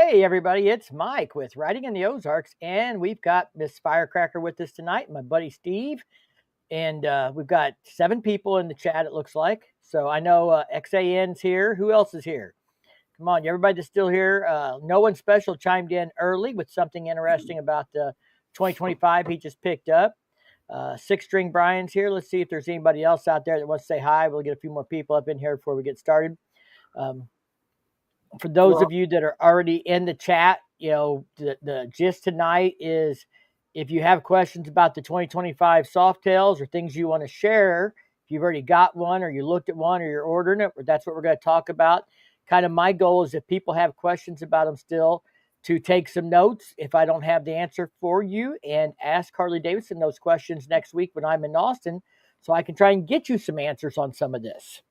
Hey, everybody, it's Mike with Riding in the Ozarks, and we've got Miss Firecracker with us tonight, my buddy Steve, and we've got 7 people in the chat, it looks like. So I know XAN's here. Who else is here? Come on, everybody that's still here. No one special chimed in early with something interesting about 2025 he just picked up. Six String Brian's here. Let's see if there's anybody else out there that wants to say hi. We'll get a few more people up in here before we get started. For those of you that are already in the chat, the gist tonight is if you have questions about the 2025 Softails or things you want to share, if you've already got one or you looked at one or you're ordering it, that's what we're going to talk about. Kind of my goal is if people have questions about them still, to take some notes if I don't have the answer for you and ask Harley Davidson those questions next week when I'm in Austin so I can try and get you some answers on some of this.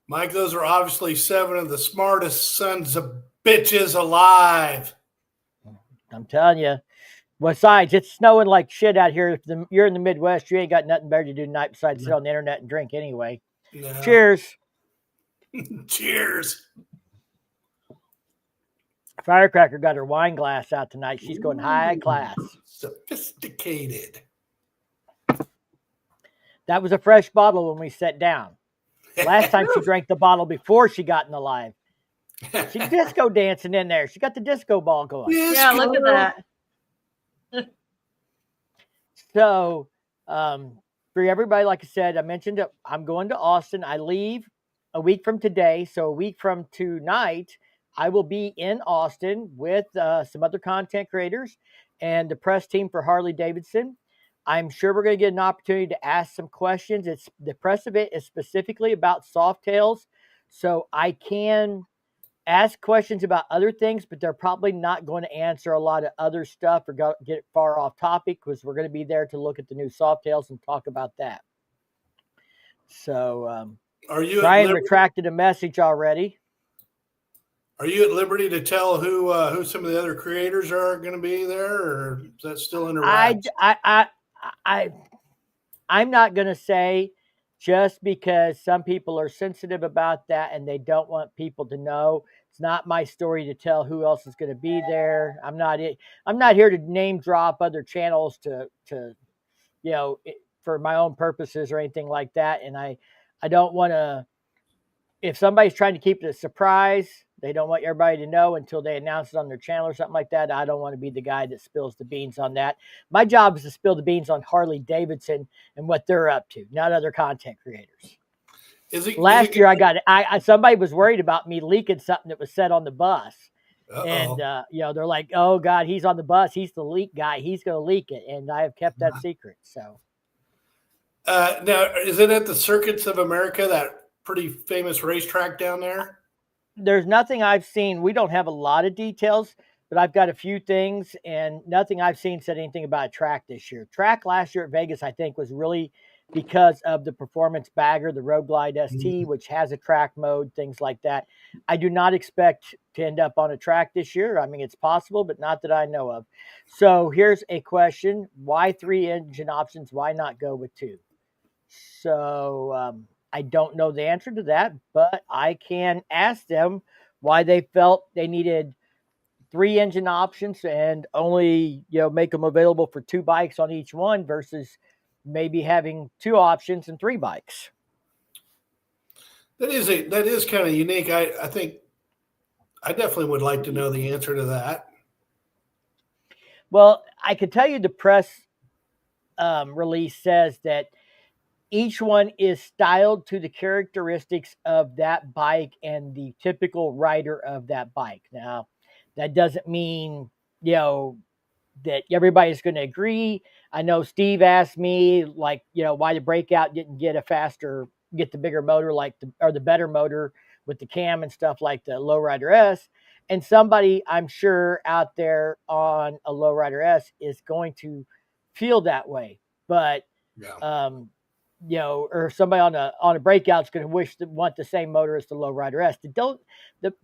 Mike, those are obviously 7 of the smartest sons of bitches alive. I'm telling you. Besides, it's snowing like shit out here. If you're in the Midwest, you ain't got nothing better to do tonight besides sit on the internet and drink anyway. No. Cheers. Cheers. Firecracker got her wine glass out tonight. She's going high class. Sophisticated. That was a fresh bottle when we sat down. Last time she drank the bottle before she got in the live. She's disco dancing in there. She got the disco ball going. Yeah, look at that. So, for everybody, like I said, I mentioned I'm going to Austin. I leave a week from today. So a week from tonight, I will be in Austin with some other content creators and the press team for Harley Davidson. I'm sure we're going to get an opportunity to ask some questions. The press event is specifically about Softails, so I can ask questions about other things, but they're probably not going to answer a lot of other stuff or get far off topic because we're going to be there to look at the new Softails and talk about that. So, Brian retracted a message already. Are you at liberty to tell who some of the other creators are going to be there, or is that still under wraps? I'm not going to say, just because some people are sensitive about that and they don't want people to know. It's not my story to tell who else is going to be there. I'm not here to name drop other channels to for my own purposes or anything like that. And I don't want to. If somebody's trying to keep it a surprise, they don't want everybody to know until they announce it on their channel or something like that. I don't want to be the guy that spills the beans on that. My job is to spill the beans on Harley Davidson and what they're up to, not other content creators. Last year, somebody was worried about me leaking something that was said on the bus. Uh-oh. And, they're like, oh, God, he's on the bus. He's the leak guy. He's going to leak it. And I have kept that secret. So, now, is it at the Circuits of America, that pretty famous racetrack down there? There's nothing I've seen. We don't have a lot of details, but I've got a few things, and nothing I've seen said anything about a track this year. Track last year at Vegas, I think, was really because of the performance bagger, the Road Glide ST, which has a track mode, things like that. I do not expect to end up on a track this year. I mean, it's possible, but not that I know of. So here's a question. Why 3 engine options? Why not go with 2? So, I don't know the answer to that, but I can ask them why they felt they needed 3 engine options and only, make them available for 2 bikes on each one versus maybe having 2 options and 3 bikes. That is kind of unique. I think I definitely would like to know the answer to that. Well, I can tell you the press release says that each one is styled to the characteristics of that bike and the typical rider of that bike. Now, that doesn't mean, that everybody's going to agree. I know Steve asked me, why the Breakout didn't get the bigger motor, or the better motor with the cam and stuff like the Lowrider S. And somebody, I'm sure, out there on a Lowrider S is going to feel that way. But, or somebody on a Breakout is going to want the same motor as the Lowrider S.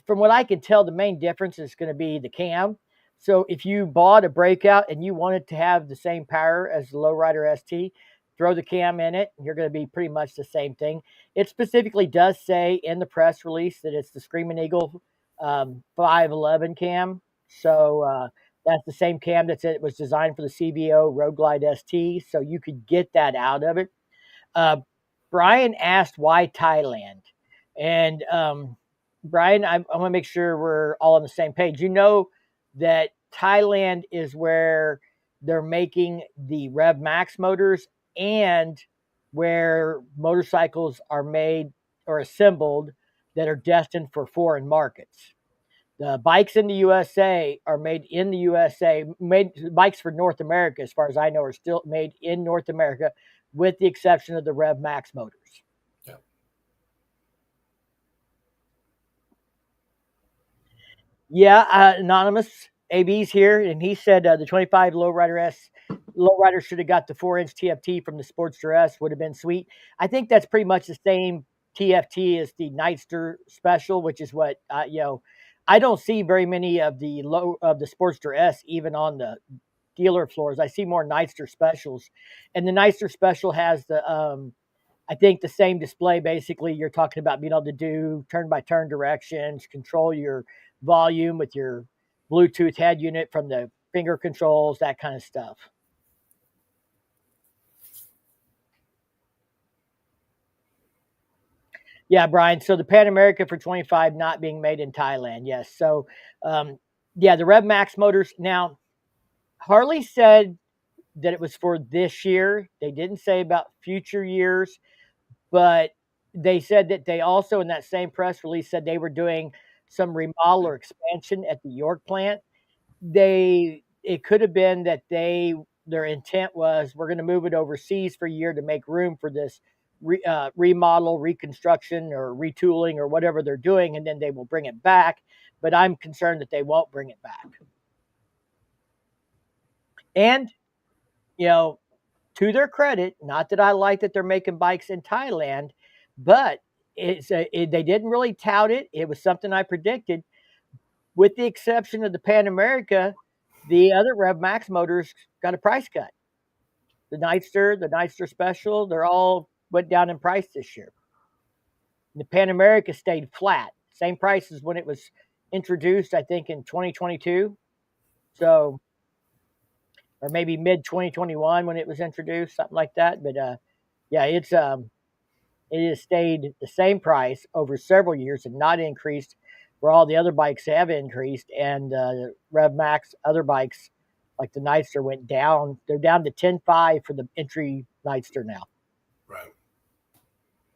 From what I can tell, the main difference is going to be the cam. So if you bought a Breakout and you wanted to have the same power as the Lowrider ST, throw the cam in it, and you're going to be pretty much the same thing. It specifically does say in the press release that it's the Screaming Eagle 511 cam. So that's the same cam it was designed for the CVO Road Glide ST. So you could get that out of it. Uh, Brian asked why Thailand, and Brian, I want to make sure we're all on the same page. You know that Thailand is where they're making the Rev Max motors and where motorcycles are made or assembled that are destined for foreign markets. The bikes in the USA are made in the USA. Made bikes for North America, as far as I know, are still made in North America, with the exception of the Rev Max motors. Yeah. Yeah, anonymous AB's here, and he said the 25 lowrider should have got the 4-inch TFT from the Sportster S. Would have been sweet. I think that's pretty much the same TFT as the Nightster Special, which is what I don't see very many of the Sportster S even on the dealer floors. I see more Nightster Specials, and the Nightster Special has the I think the same display. Basically, you're talking about being able to do turn-by-turn directions, control your volume with your Bluetooth head unit from the finger controls, that kind of stuff. Yeah, Brian. So the Pan America for 25 not being made in Thailand. Yes. So, yeah, the Rev Max motors. Now, Harley said that it was for this year. They didn't say about future years, but they said that they also, in that same press release, said they were doing some remodel or expansion at the York plant. It could have been that their intent was, we're going to move it overseas for a year to make room for this remodel, reconstruction, or retooling, or whatever they're doing, and then they will bring it back. But I'm concerned that they won't bring it back. And to their credit, not that I like that they're making bikes in Thailand, but they didn't really tout it. It was something I predicted. With the exception of the Pan America, the other Rev Max motors got a price cut. The Nightster Special, they're all went down in price this year. The Pan America stayed flat, same price as when it was introduced, I think, in 2022. So, or maybe mid 2021 when it was introduced, something like that. But yeah, it has stayed the same price over several years and not increased, where all the other bikes have increased. And Rev Max other bikes like the Nightster went down. They're down to 10.5 for the entry Nightster now. Right.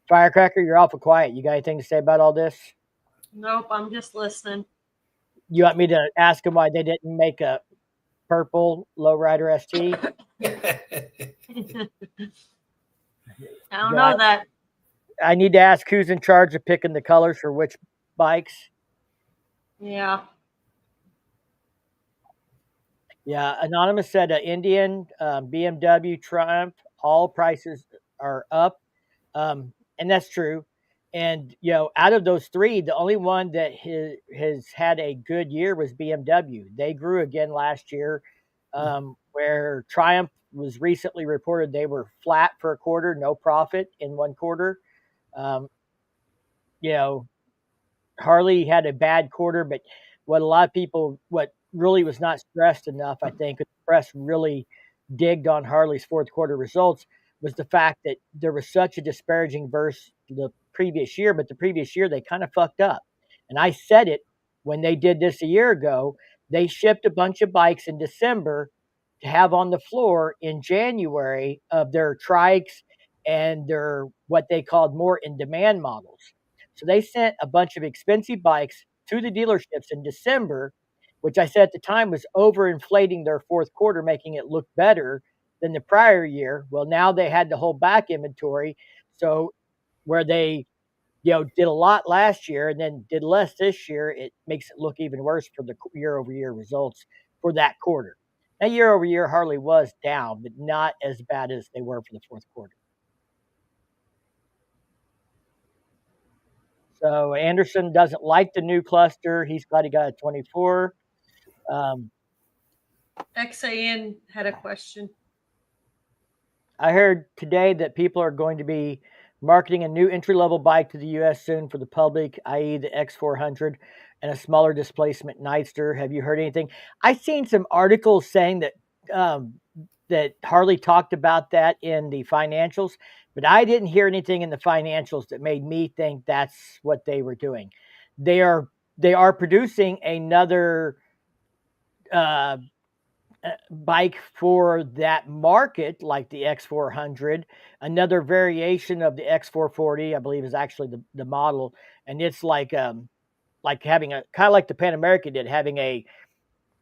Firecracker, you're awful quiet. You got anything to say about all this? Nope, I'm just listening. You want me to ask them why they didn't make a purple lowrider ST? I don't know that. I need to ask who's in charge of picking the colors for which bikes. Yeah. Yeah, Anonymous said Indian, BMW, Triumph, all prices are up. And that's true. And, out of those three, the only one that has had a good year was BMW. They grew again last year, where Triumph was recently reported they were flat for a quarter, no profit in one quarter. Harley had a bad quarter, but what really was not stressed enough, I think, the press really digged on Harley's fourth quarter results, was the fact that there was such a disparaging versus the previous year, but the previous year they kind of fucked up. And I said it when they did this a year ago. They shipped a bunch of bikes in December to have on the floor in January of their trikes and their what they called more in demand models. So they sent a bunch of expensive bikes to the dealerships in December, which I said at the time was overinflating their fourth quarter, making it look better than the prior year. Well, now they had to hold back inventory. So where they, did a lot last year and then did less this year, it makes it look even worse for the year-over-year results for that quarter. Now, year-over-year, Harley was down, but not as bad as they were for the fourth quarter. So Anderson doesn't like the new cluster. He's glad he got a 24. XAN had a question. I heard today that people are going to be marketing a new entry-level bike to the U.S. soon for the public, i.e. the X400 and a smaller displacement Nightster. Have you heard anything? I've seen some articles saying that that Harley talked about that in the financials, but I didn't hear anything in the financials that made me think that's what they were doing. They are producing another bike for that market, like the X400, another variation of the X440, I believe is actually the model. And it's like having a kind of like the Pan America did, having a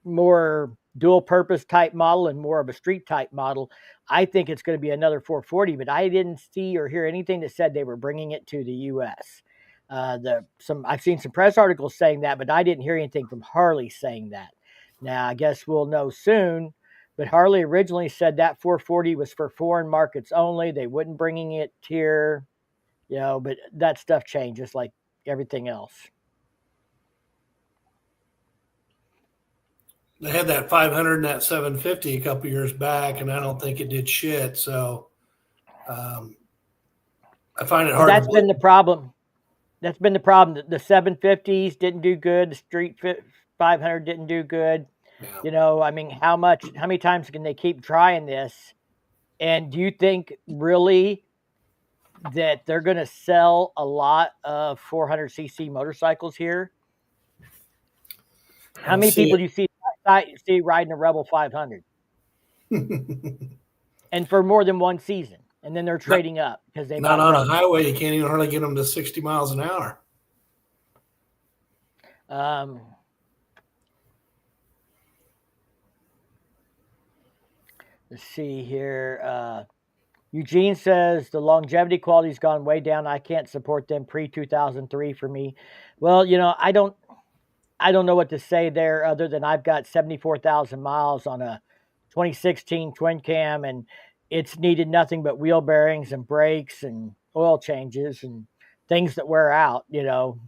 more dual purpose type model and more of a street type model. I think it's going to be another 440, but I didn't see or hear anything that said they were bringing it to the U.S. I've seen some press articles saying that, but I didn't hear anything from Harley saying that. Now, I guess we'll know soon, but Harley originally said that 440 was for foreign markets only. They wouldn't bringing it here, but that stuff changes like everything else. They had that 500 and that 750 a couple years back, and I don't think it did shit. So I find it hard. That's been the problem. That's been the problem. The 750s didn't do good. The Street 500 didn't do good. Yeah. I mean, how many times can they keep trying this? And do you think really that they're going to sell a lot of 400cc motorcycles here? How many people do you see riding a Rebel 500? And for more than one season. And then they're trading up because they not on a highway. You can't even hardly get them to 60 miles an hour. Let's see here. Eugene says the longevity quality's gone way down. I can't support them pre-2003 for me. Well, I don't know what to say there other than I've got 74,000 miles on a 2016 twin cam, and it's needed nothing but wheel bearings and brakes and oil changes and things that wear out,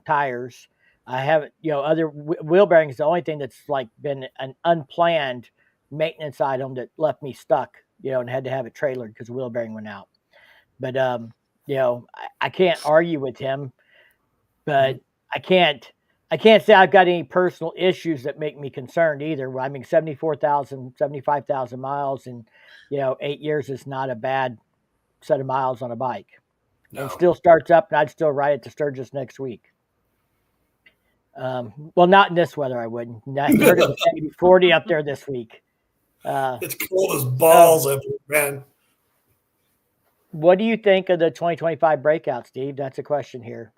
tires. I haven't, other wheel bearings, the only thing that's like been an unplanned maintenance item that left me stuck, and had to have it trailered because the wheel bearing went out. But, I can't argue with him, but I can't say I've got any personal issues that make me concerned either. I mean, 75,000 miles in, 8 years is not a bad set of miles on a bike. No. It still starts up, and I'd still ride it to Sturgis next week. Well, not in this weather, I wouldn't. I heard it was 40 up there this week. It's cold as balls up here, man. What do you think of the 2025 breakout, Steve? That's a question here.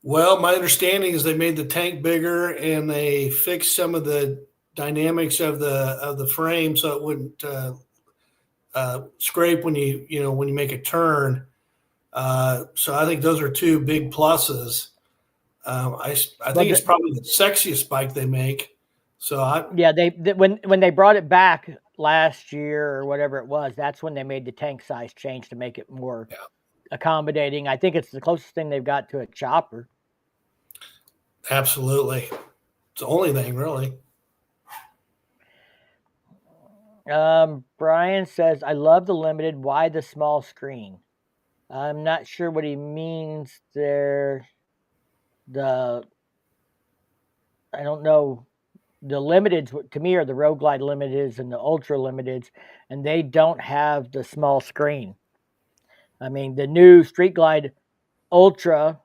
Well, my understanding is they made the tank bigger and they fixed some of the dynamics of the frame so it wouldn't scrape when you make a turn. So I think those are two big pluses. I think it's probably the sexiest bike they make. So when they brought it back last year or whatever it was, that's when they made the tank size change to make it more accommodating. I think it's the closest thing they've got to a chopper. Absolutely. It's the only thing, really. Brian says, I love the Limited. Why the small screen? I'm not sure what he means there. I don't know. The Limiteds, to me, are the Road Glide Limiteds and the Ultra Limiteds, and they don't have the small screen. I mean, the new Street Glide Ultra,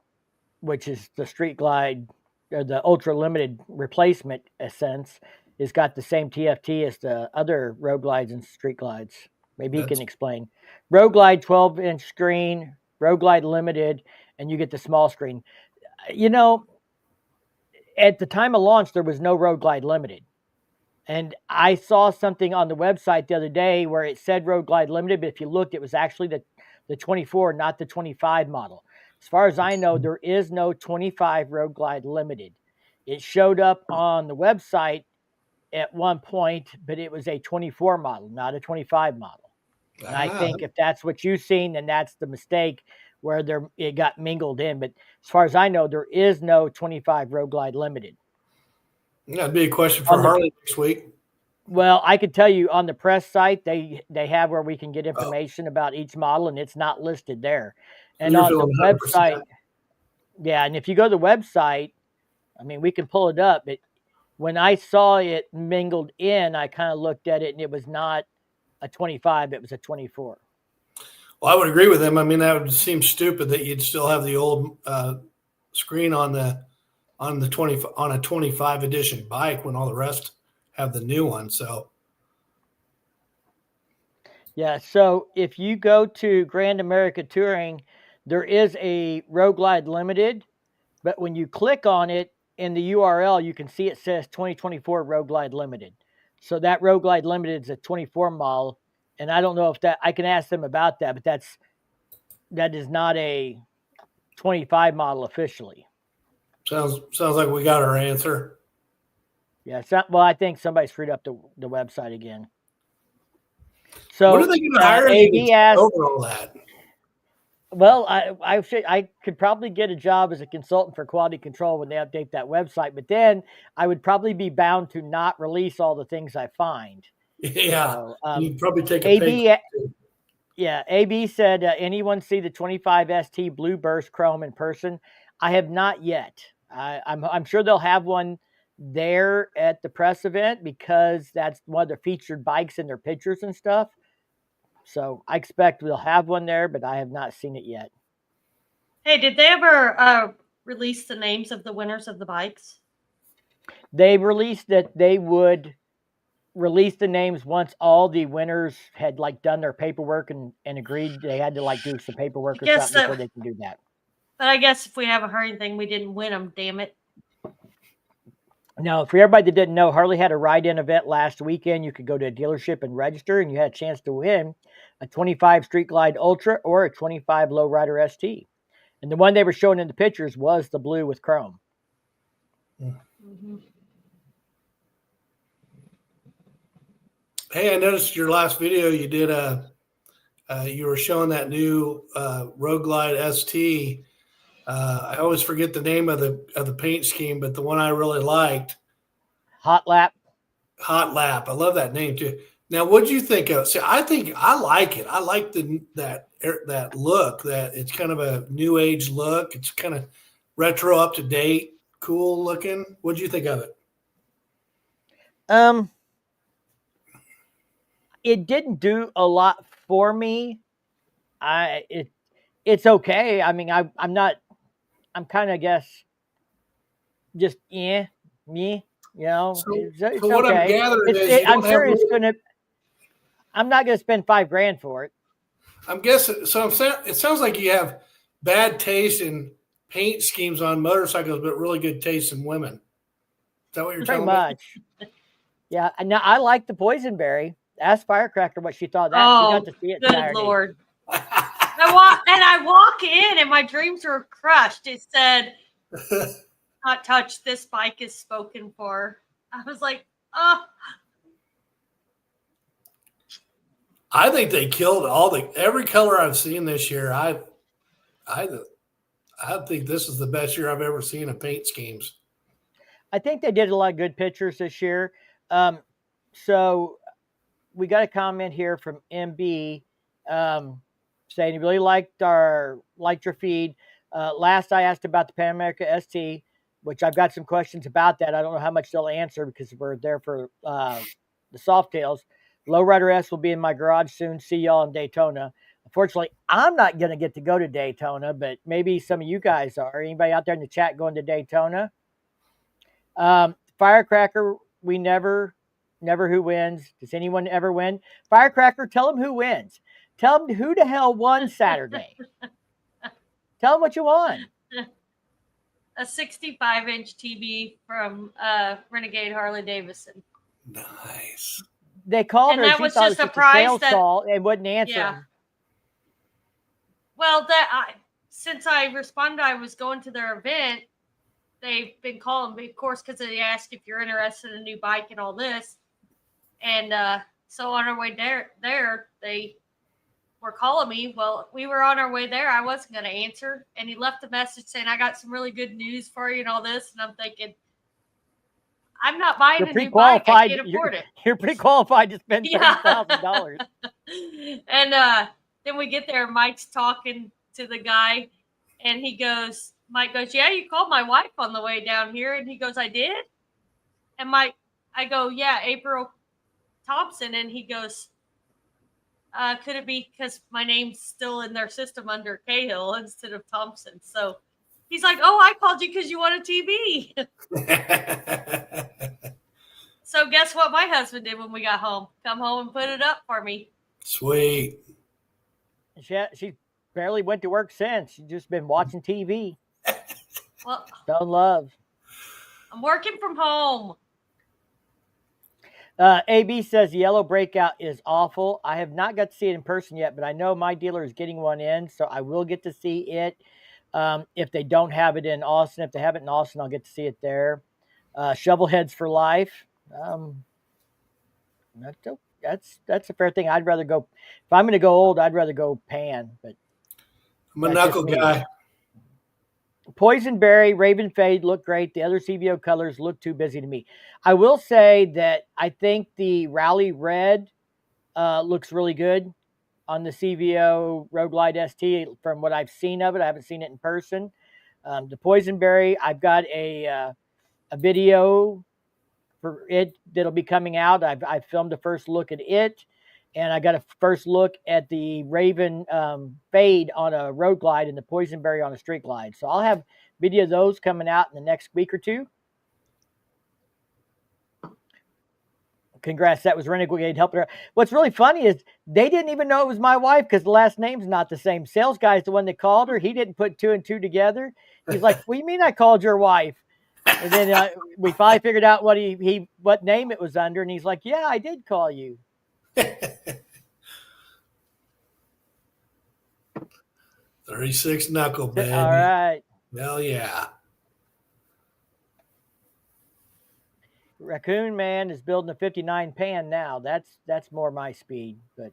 which is the Street Glide, or the Ultra Limited replacement, in a sense, has got the same TFT as the other Road Glides and Street Glides. Maybe he can explain. Road Glide 12-inch screen, Road Glide Limited, and you get the small screen. At the time of launch, there was no Road Glide Limited. And I saw something on the website the other day where it said Road Glide Limited, but if you looked, it was actually the 24, not the 25 model. As far as I know, there is no 25 Road Glide Limited. It showed up on the website at one point, but it was a 24 model, not a 25 model. And I think if that's what you've seen, then that's the mistake where it got mingled in. But as far as I know, there is no 25 Road Glide Limited. That'd be a question for Harley next week. Well, I could tell you on the press site, they have where we can get Oh, information about each model, and it's not listed there. so And you're on the feeling 100%. website, yeah, and if you go to the website, I mean, we can pull it up. But when I saw it mingled in, I kind of looked at it, and it was not a 25; it was a 24. Well, I would agree with him. I mean, that would seem stupid that you'd still have the old screen on the 20 on a 25 edition bike when all the rest have the new one. So Yeah. So if you go to Grand America Touring, there is a Road Glide Limited, but when you click on it in the URL, you can see it says 2024 Road Glide Limited. So that Road Glide Limited is a 24 model, and I don't know if that I can ask them about that, but that is not a 25 model officially. sounds like we got our answer. Yeah. Well, I think somebody screwed up the website again. When are So they going to hire you AB to asked. over all that? Well, I could probably get a job as a consultant for quality control when they update that website, but then I would probably be bound to not release all the things I find. Yeah, So, you'd probably take a pay AB, cut too. yeah, AB said, anyone see the 25 ST Blue Burst Chrome in person? I have not yet. I'm sure they'll have one there at the press event because that's one of their featured bikes in their pictures and stuff. So I expect we'll have one there, but I have not seen it yet. Hey, did they ever release the names of the winners of the bikes? They released that they would release the names once all the winners had like done their paperwork and agreed they had to like do some paperwork or something before they can do that. But I guess if we haven't heard anything, we didn't win them. Damn it! Now, for everybody that didn't know, Harley had a ride-in event last weekend. You could go to a dealership and register, and you had a chance to win a 25 Street Glide Ultra or a 25 Lowrider ST. And the one they were showing in the pictures was the blue with chrome. Mm-hmm. Hey, I noticed your last video you did you were showing that new Road Glide ST. I always forget the name of the paint scheme, but the one I really liked, Hot Lap. Hot Lap. I love that name too. Now, what did you think of? See, I think I like it. I like that look. That it's kind of a new age look. It's kind of retro, up to date, cool looking. What did you think of it? It didn't do a lot for me. It's okay. I mean, I'm kind of, I guess, just me, you know. So, It's what I'm okay. gathering is you I'm don't have sure it's really, gonna. I'm not gonna spend $5,000 for it. I'm guessing. So I'm saying it sounds like you have bad taste in paint schemes on motorcycles, but really good taste in women. Is that what you're Pretty telling me? much. Yeah. And now I like the Poisonberry. Ask Firecracker what she thought of that. She Oh, got to see it good Saturday. Lord! I walk in and my dreams are crushed. It said, "Not touch. This bike is spoken for." I was like, "Oh." I think they killed every color I've seen this year. I think this is the best year I've ever seen of paint schemes. I think they did a lot of good pictures this year. So we got a comment here from MB saying he really liked your feed. Last I asked about the Pan America ST, which I've got some questions about that. I don't know how much they'll answer because we're there for the Softails. Lowrider S will be in my garage soon. See y'all in Daytona. Unfortunately, I'm not going to get to go to Daytona, but maybe some of you guys are. Anybody out there in the chat going to Daytona? Firecracker, we never who wins. Does anyone ever win? Firecracker, tell them who wins. Tell them who the hell won Saturday. Tell them what you won. A 65-inch TV from Renegade Harley Davidson. Nice. They called and her. That She was thought just it a was prize sales that call and wouldn't answer. Yeah. Well, since I responded, I was going to their event. They've been calling me, of course, because they asked if you're interested in a new bike and all this. And so on our way there, they were calling me. Well, we were on our way there. I wasn't going to answer. And he left a message saying, I got some really good news for you and all this. And I'm thinking, I'm not buying You're a new bike. I pre-qualified. can't afford it. You're pre-qualified to spend Yeah. $30,000. And then we get there, Mike's talking to the guy, and Mike goes, yeah, you called my wife on the way down here. And he goes, I did? And I go, yeah, April Thompson. And he goes, could it be because my name's still in their system under Cahill instead of Thompson? So he's like, oh, I called you because you want a TV. So guess what my husband did when we got home? Come home and put it up for me. Sweet. She barely went to work since. She's just been watching TV. Well, Don't love. I'm working from home. AB says the yellow breakout is awful. I have not got to see it in person yet, but I know my dealer is getting one in, so I will get to see it. If they don't have it in Austin, if they have it in Austin, I'll get to see it there. Shovel heads for life. That's a fair thing. I'd rather go. If I'm going to go old, I'd rather go pan. But I'm a knuckle guy. Poison Berry, Raven Fade look great. The other CVO colors look too busy to me. I will say that I think the Rally Red looks really good on the CVO Road Glide ST from what I've seen of it. I haven't seen it in person. The Poison Berry, I've got a video for it that'll be coming out. I've filmed the first look at it, and I got a first look at the Raven Fade on a road glide and the Poison Berry on a street glide. So I'll have video of those coming out in the next week or two. Congrats, that was Renegade helping her. What's really funny is they didn't even know it was my wife because the last name's not the same. Sales guy's the one that called her. He didn't put two and two together. He's like, "What do you mean I called your wife?" And then we finally figured out what what name it was under, and he's like, "Yeah, I did call you." 36 knuckle, baby. All right. Hell yeah. Raccoon Man is building a 59 pan now. That's more my speed. But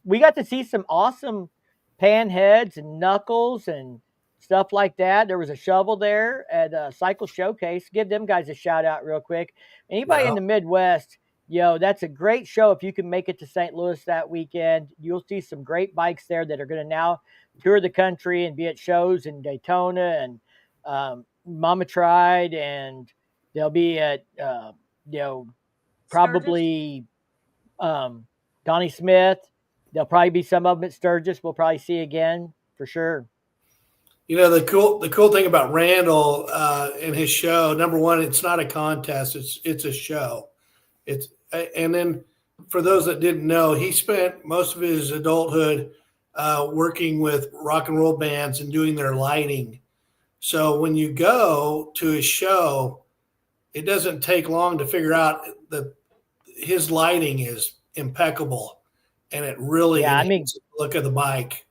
we got to see some awesome pan heads and knuckles and stuff like that. There was a shovel there at Cycle Showcase. Give them guys a shout out real quick. Anybody in the Midwest, that's a great show. If you can make it to St. Louis that weekend, you'll see some great bikes there that are going to now tour the country and be at shows in Daytona and Mama Tried, and they'll be at probably Donnie Smith. There'll probably be some of them at Sturgis. We'll probably see again for sure. The cool thing about Randall and his show, number one, it's not a contest. It's a show. And then for those that didn't know, he spent most of his adulthood working with rock and roll bands and doing their lighting. So when you go to his show, it doesn't take long to figure out that his lighting is impeccable, and it really enhances the look of the bike.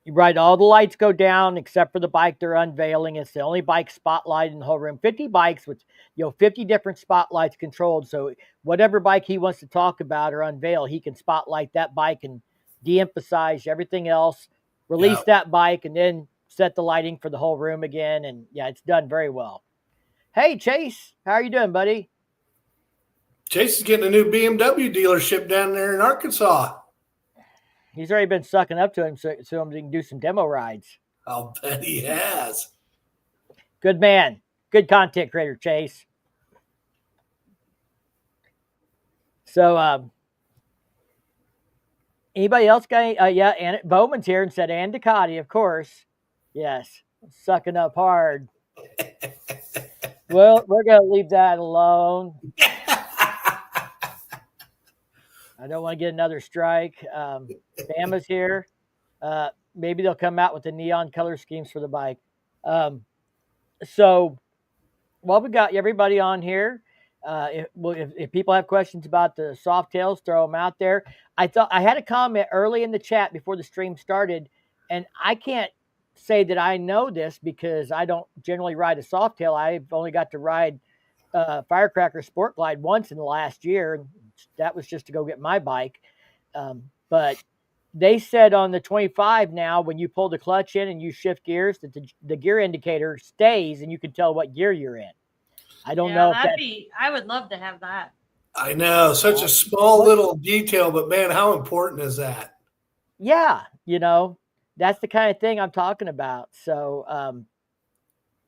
Right, all the lights go down except for the bike they're unveiling. It's the only bike spotlight in the whole room. 50 bikes with 50 different spotlights controlled. So whatever bike he wants to talk about or unveil, he can spotlight that bike and de-emphasize everything else. Release that bike and then set the lighting for the whole room again. And it's done very well. Hey Chase, how are you doing, buddy? Chase is getting a new BMW dealership down there in Arkansas. He's already been sucking up to him so he can do some demo rides. I'll bet he has. Good man. Good content creator, Chase. So, anybody else got any? And Bowman's here and said, and Ducati, of course. Yes, sucking up hard. Well, we're going to leave that alone. I don't want to get another strike. Bama's here. Maybe they'll come out with the neon color schemes for the bike. So while we got everybody on here, if people have questions about the Softails, throw them out there. I had a comment early in the chat before the stream started, and I can't say that I know this because I don't generally ride a Softail. I've only got to ride Firecracker Sport Glide once in the last year. That was just to go get my bike. But they said on the 25 now, when you pull the clutch in and you shift gears, that the gear indicator stays and you can tell what gear you're in. I don't Yeah, know if that. I would love to have that. I know, such a small little detail, but man, how important is that? Yeah, that's the kind of thing I'm talking about. So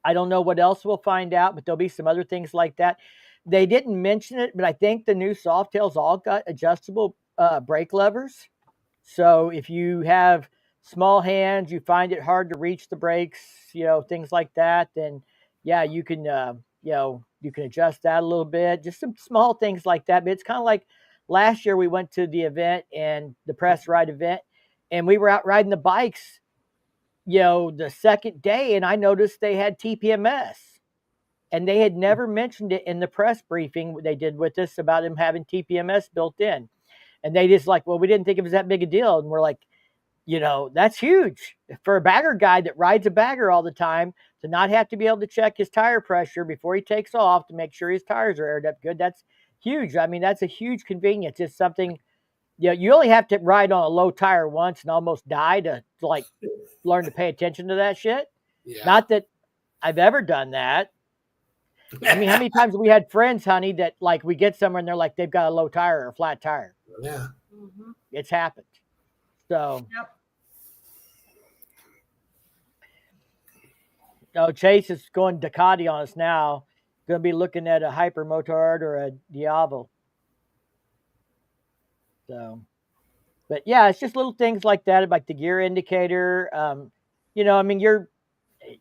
I don't know what else we'll find out, but there'll be some other things like that. They didn't mention it, but I think the new Softails all got adjustable brake levers. So if you have small hands, you find it hard to reach the brakes, things like that, then yeah, you can adjust that a little bit. Just some small things like that. But it's kind of like last year we went to the event and the press ride event, and we were out riding the bikes, the second day, and I noticed they had TPMS. And they had never mentioned it in the press briefing they did with us about them having TPMS built in. And they just like, well, we didn't think it was that big a deal. And we're like, that's huge for a bagger guy that rides a bagger all the time to not have to be able to check his tire pressure before he takes off to make sure his tires are aired up good. That's huge. I mean, that's a huge convenience. It's something, you only have to ride on a low tire once and almost die to like learn to pay attention to that shit. Yeah. Not that I've ever done that. I mean, how many times have we had friends, honey, that like we get somewhere and they're like, they've got a low tire or a flat tire? Yeah. Mm-hmm. It's happened. So, Yep. Oh, Chase is going Ducati on us now. Going to be looking at a Hyper Motard or a Diavo. So, but yeah, it's just little things like that, like the gear indicator. I mean,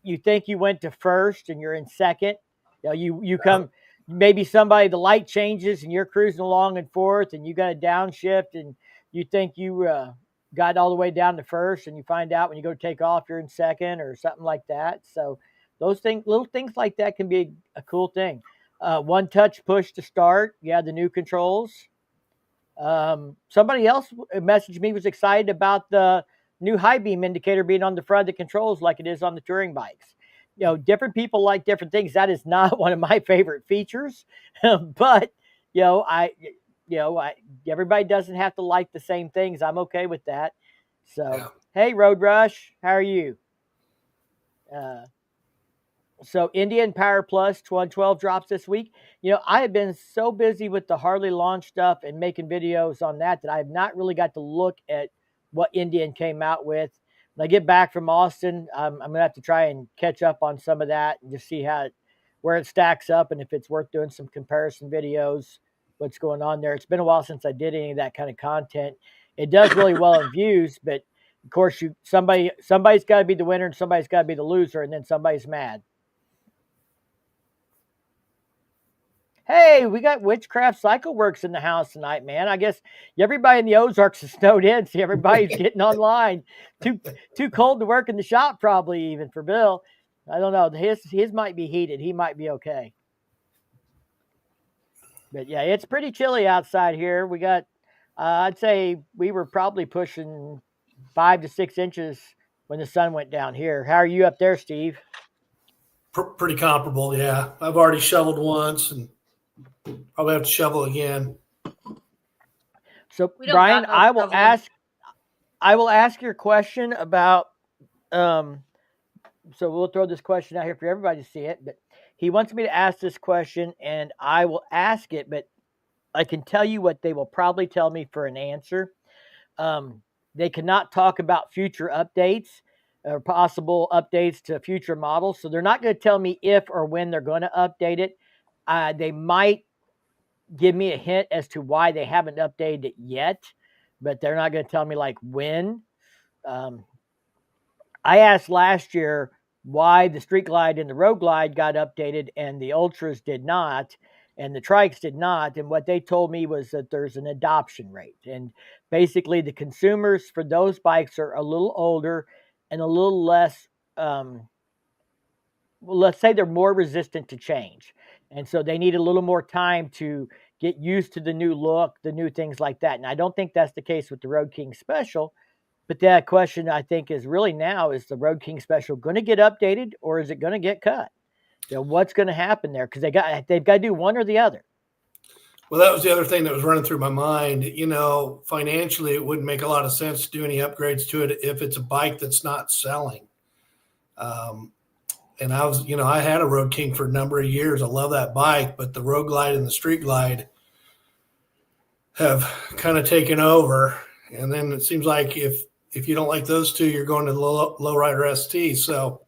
you think you went to first and you're in second. You come, maybe the light changes and you're cruising along in fourth and you got a downshift and you think you got all the way down to first and you find out when you go to take off you're in second or something like that. So those little things like that can be a cool thing. One touch push to start. Yeah, the new controls. Somebody else messaged me, was excited about the new high beam indicator being on the front of the controls like it is on the touring bikes. Different people like different things. That is not one of my favorite features, but everybody doesn't have to like the same things. I'm okay with that. So, yeah. Hey, Road Rush, how are you? So Indian Power Plus 112 drops this week. I have been so busy with the Harley launch stuff and making videos on that I have not really got to look at what Indian came out with. When I get back from Austin, I'm going to have to try and catch up on some of that and just see where it stacks up and if it's worth doing some comparison videos, what's going on there. It's been a while since I did any of that kind of content. It does really well in views, but of course somebody's got to be the winner and somebody's got to be the loser, and then somebody's mad. Hey, we got Witchcraft Cycle Works in the house tonight, man. I guess everybody in the Ozarks is snowed in. See, everybody's getting online. Too cold to work in the shop, probably even for Bill. I don't know. His might be heated. He might be okay. But yeah, it's pretty chilly outside here. We got, I'd say we were probably pushing 5 to 6 inches when the sun went down here. How are you up there, Steve? Pretty comparable, yeah. I've already shoveled once and probably have to shovel again. So Brian, I will ask your question about so we'll throw this question out here for everybody to see it, but he wants me to ask this question and I will ask it, but I can tell you what they will probably tell me for an answer. They cannot talk about future updates or possible updates to future models. So they're not going to tell me if or when they're going to update it. They might give me a hint as to why they haven't updated it yet, but they're not going to tell me like when. I asked last year why the Street Glide and the Road Glide got updated and the Ultras did not, and the Trikes did not. And what they told me was that there's an adoption rate. And basically the consumers for those bikes are a little older and a little less, let's say they're more resistant to change. And so they need a little more time to get used to the new look, the new things like that. And I don't think that's the case with the Road King Special. But that question, I think, is really now, is the Road King Special going to get updated or is it going to get cut? What's going to happen there? Because they've got to do one or the other. Well, that was the other thing that was running through my mind. Financially, it wouldn't make a lot of sense to do any upgrades to it if it's a bike that's not selling. And I had a Road King for a number of years. I love that bike, but the Road Glide and the Street Glide have kind of taken over. And then it seems like if you don't like those two, you're going to the Lowrider ST. So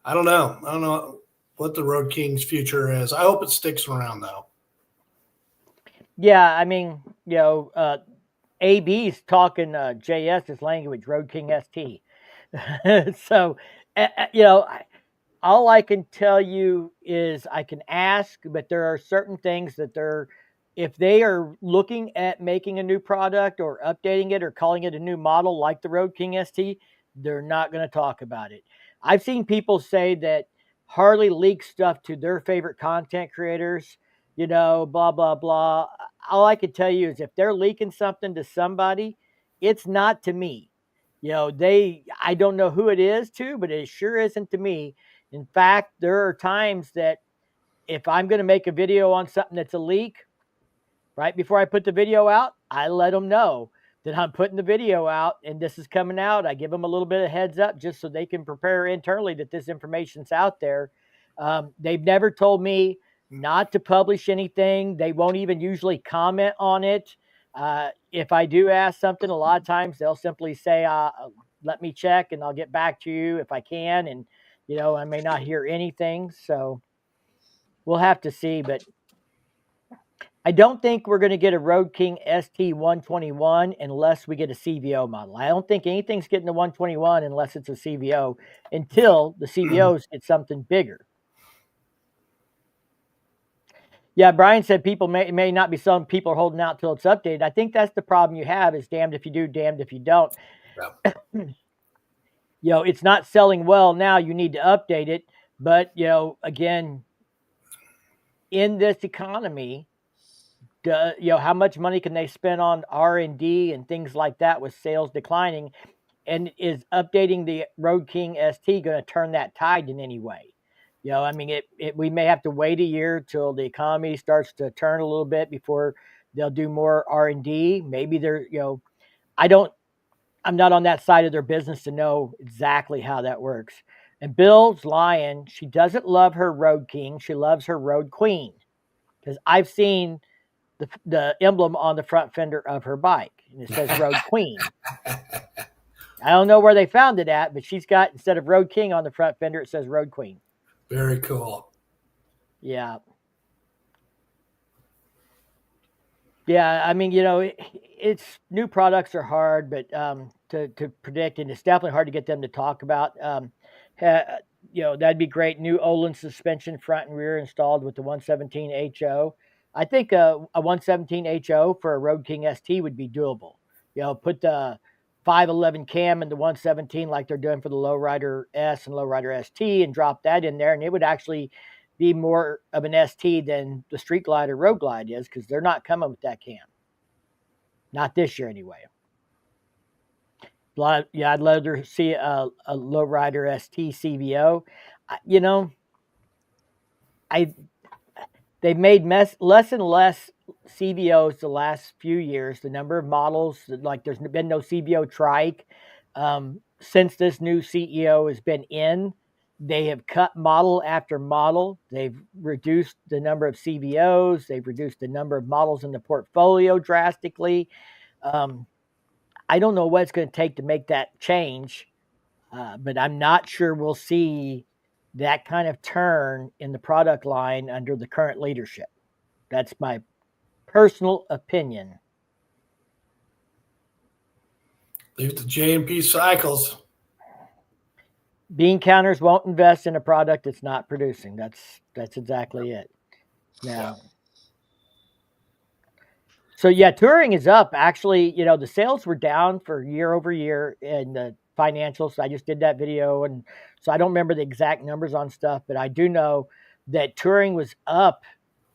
I don't know. I don't know what the Road King's future is. I hope it sticks around though. Yeah, I mean, AB's talking JS's language, Road King ST. So, all I can tell you is I can ask, but there are certain things that if they are looking at making a new product or updating it or calling it a new model like the Road King ST, they're not going to talk about it. I've seen people say that Harley leaks stuff to their favorite content creators, blah, blah, blah. All I can tell you is if they're leaking something to somebody, it's not to me. I don't know who it is to, but it sure isn't to me. In fact, there are times that if I'm going to make a video on something that's a leak, right before I put the video out, I let them know that I'm putting the video out and this is coming out. I give them a little bit of heads up just so they can prepare internally that this information's out there. They've never told me not to publish anything. They won't even usually comment on it. If I do ask something, a lot of times they'll simply say, let me check and I'll get back to you if I can. And, I may not hear anything. So we'll have to see. But I don't think we're going to get a Road King ST121 unless we get a CVO model. I don't think anything's getting the 121 unless it's a CVO until the CVOs get something bigger. Yeah, Brian said people may not be selling. People are holding out till it's updated. I think that's the problem you have is damned if you do, damned if you don't. Yeah. It's not selling well now. You need to update it. But, again, in this economy, how much money can they spend on R&D and things like that with sales declining? And is updating the Road King ST going to turn that tide in any way? We may have to wait a year till the economy starts to turn a little bit before they'll do more R&D. Maybe I'm not on that side of their business to know exactly how that works. And Bill's lying. She doesn't love her Road King. She loves her Road Queen. Because I've seen the emblem on the front fender of her bike. And it says Road Queen. I don't know where they found it at, but she's got, instead of Road King on the front fender, it says Road Queen. Very cool. Yeah. Yeah, I mean, it's new products are hard, but to predict, and it's definitely hard to get them to talk about. That'd be great. New Olin suspension front and rear installed with the 117 HO. I think a 117 HO for a Road King ST would be doable. Put the 511 cam in the 117 like they're doing for the Lowrider S and Lowrider ST and drop that in there, and it would actually be more of an ST than the Street Glide or Road Glide is because they're not coming with that cam. Not this year anyway. Yeah, I'd love to see a Lowrider ST CVO. They've made less and less CVOs the last few years. The number of models, like there's been no CVO trike since this new CEO has been in. They have cut model after model. They've reduced the number of CVOs. They've reduced the number of models in the portfolio drastically. I don't know what it's going to take to make that change, but I'm not sure we'll see that kind of turn in the product line under the current leadership. That's my personal opinion. Leave it to J&P Cycles. Bean counters won't invest in a product that's not producing. That's exactly it. Now, so yeah, touring is up. Actually, the sales were down for year over year in the financials. I just did that video, and so I don't remember the exact numbers on stuff, but I do know that touring was up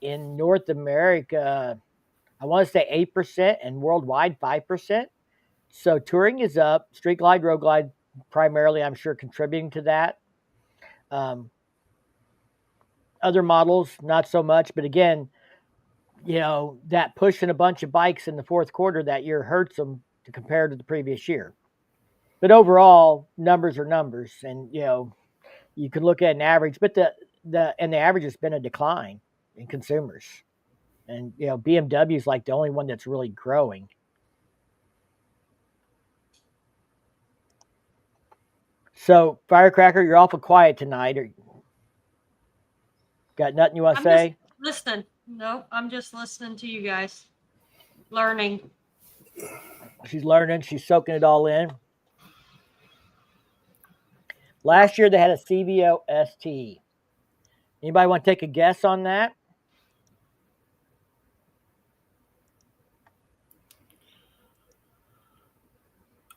in North America. I want to say 8% and worldwide 5%. So touring is up. Street Glide, Road Glide, primarily, I'm sure, contributing to that. Other models, not so much. But again, that pushing a bunch of bikes in the fourth quarter that year hurts them to compare to the previous year. But overall, numbers are numbers. And, You could look at an average, but the average has been a decline in consumers. And BMW is like the only one that's really growing. So, Firecracker, you're awful quiet tonight. Got nothing you want to I'm say? just listening. No, I'm just listening to you guys. Learning. She's learning. She's soaking it all in. Last year they had a CVO ST. Anybody want to take a guess on that?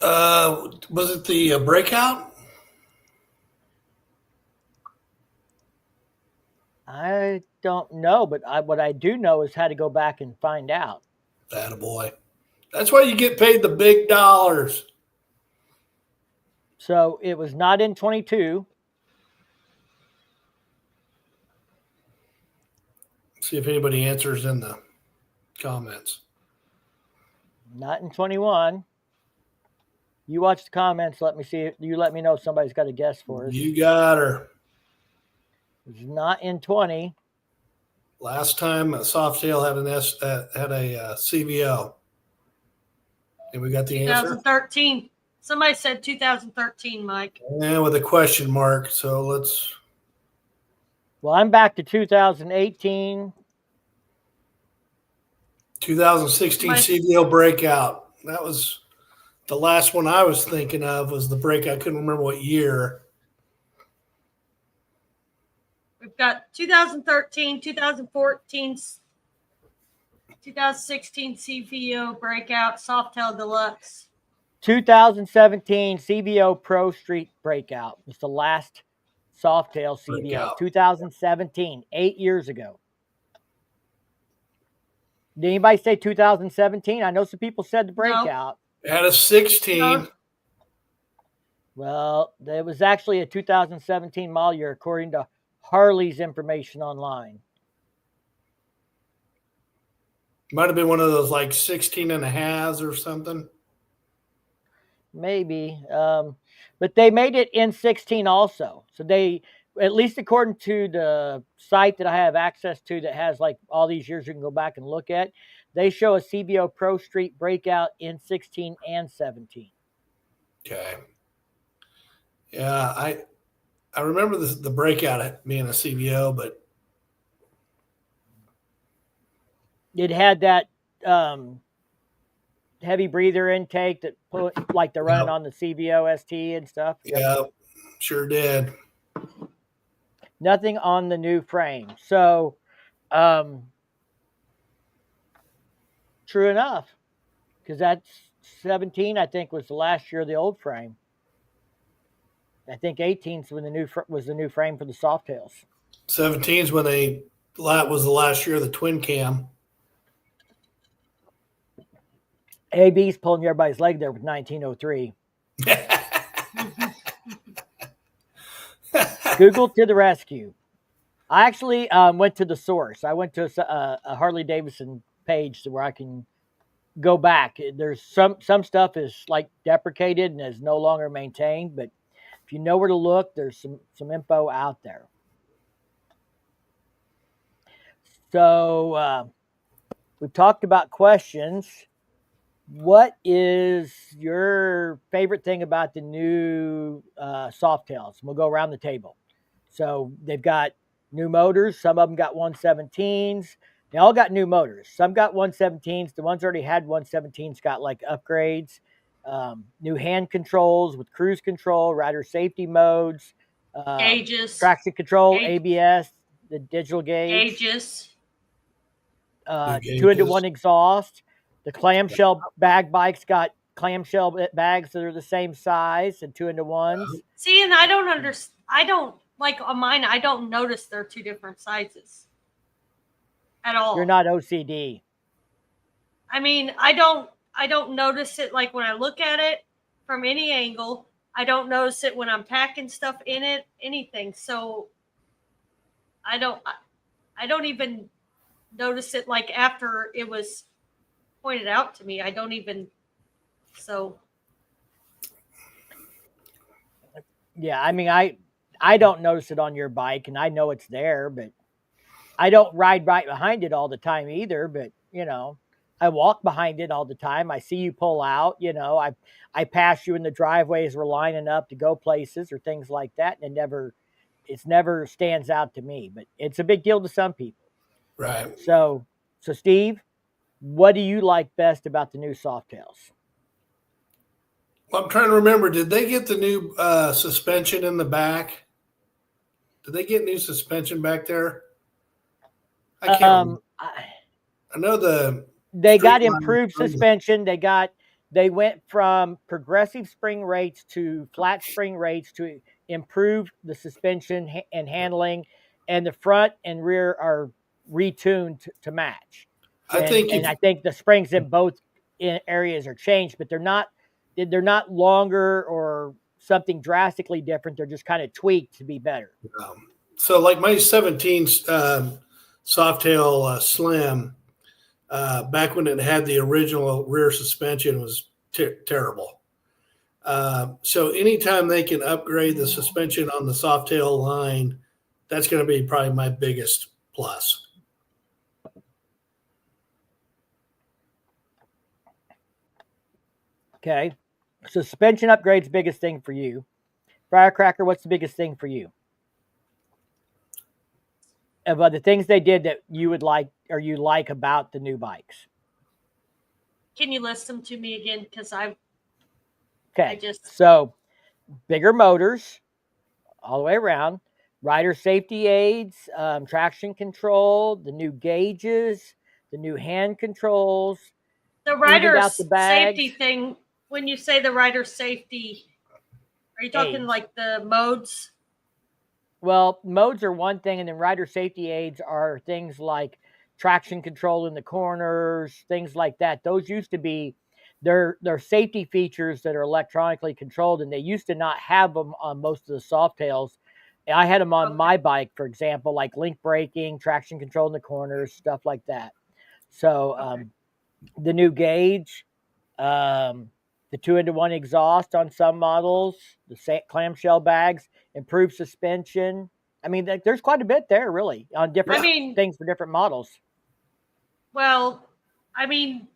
Was it the breakout? I don't know, but what I do know is how to go back and find out. Attaboy. That's why you get paid the big dollars. So it was not in 22. See if anybody answers in the comments. Not in 21. You watch the comments. Let me see. You let me know if somebody's got a guess for us. You got her. It's not in 20. Last time Softail had a CVO. And we got the answer? 2013. Somebody said 2013, Mike. And with a question mark. So let's. Well, I'm back to 2018. 2016 CVO breakout. That was the last one I was thinking of was the break. I couldn't remember what year. We've got 2013, 2014, 2016 CVO breakout, Softail Deluxe. 2017 CVO Pro Street breakout was the last Softail CVO. Breakout. 2017, 8 years ago. Did anybody say 2017? I know some people said the breakout. It had a 16. No. Well, it was actually a 2017 model year, according to Harley's information online. Might have been one of those like 16 and a halves or something. Maybe. But they made it in 16 also. So they, at least according to the site that I have access to that has like all these years you can go back and look at, they show a CVO Pro Street breakout in 16 and 17. Okay. Yeah, I remember the breakout being a CVO, but it had that heavy breather intake that put like the run on the CVO ST and stuff. Yeah, sure did. Nothing on the new frame. So, true enough, because that's 17, I think, was the last year of the old frame. I think 18 was the new frame for the Softails. 17 is when was the last year of the twin cam. AB's pulling everybody's leg there with 1903. Google to the rescue. I actually went to the source. I went to a Harley Davidson page where I can go back. There's some stuff is like deprecated and is no longer maintained, but if you know where to look, there's some info out there. So we've talked about questions. What is your favorite thing about the new Softails? We'll go around the table. So they've got new motors. Some of them got 117s. They all got new motors. Some got 117s. The ones that already had 117s got like upgrades. New hand controls with cruise control, rider safety modes, Gauges. traction control, ABS, the digital gauge. Gauges. 2-1 exhaust. The clamshell bag bikes got clamshell bags that are the same size and 2-1s. See, and I don't understand. I don't like on mine. I don't notice they're two different sizes at all. You're not OCD. I mean, I don't notice it like when I look at it from any angle. I don't notice it when I'm packing stuff in it, anything. So I don't even notice it like after it was pointed out to me. I don't even so. Yeah, I mean, I I don't notice it on your bike, and I know it's there, but I don't ride right behind it all the time either. But I walk behind it all the time. I see you pull out. I pass you in the driveway as we're lining up to go places or things like that, and it's never stands out to me. But it's a big deal to some people. Right. So Steve, what do you like best about the new Softails? Well, I'm trying to remember. Did they get the new suspension in the back? Did they get new suspension back there? I can't remember. I know They got Street line. improved suspension. They went from progressive spring rates to flat spring rates to improve the suspension and handling, and the front and rear are retuned to match. I And think and if I think the springs in both areas are changed, but they're not longer or something drastically different. They're just kind of tweaked to be better. so, like my 17 Softail Slim, back when it had the original rear suspension, was terrible. So anytime they can upgrade the suspension on the Softail line, that's going to be probably my biggest plus. Okay. Suspension upgrades, biggest thing for you. Firecracker, what's the biggest thing for you? Of the things they did that you would like or you like about the new bikes? Can you list them to me again? Because Okay. So bigger motors all the way around, rider safety aids, traction control, the new gauges, the new hand controls, the rider rider's safety thing. When you say the rider safety, are you talking aids. like the modes? Well, modes are one thing, and then rider safety aids are things like traction control in the corners, things like that. Those used to be they're safety features that are electronically controlled, and they used to not have them on most of the Softails. I had them on my bike, for example, like link braking, traction control in the corners, stuff like that. So the new gauge, the 2-into-1 exhaust on some models, the clamshell bags, improved suspension. I mean, there's quite a bit there, really, on different things for different models. Well, I mean,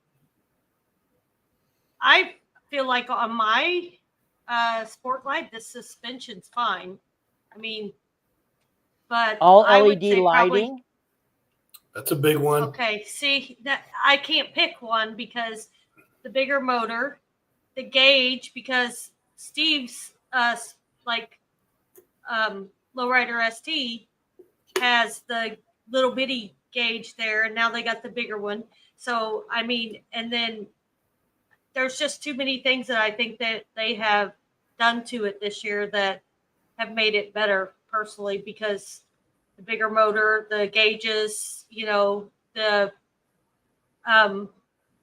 I feel like on my Sport Glide, the suspension's fine. I mean, but all I LED would say lighting. Probably, that's a big one. Okay, see that I can't pick one because the bigger motor, the gauge, because Steve's Lowrider ST has the little bitty gauge there, and now they got the bigger one. So I mean, and then there's just too many things that I think that they have done to it this year that have made it better personally, because the bigger motor, the gauges, the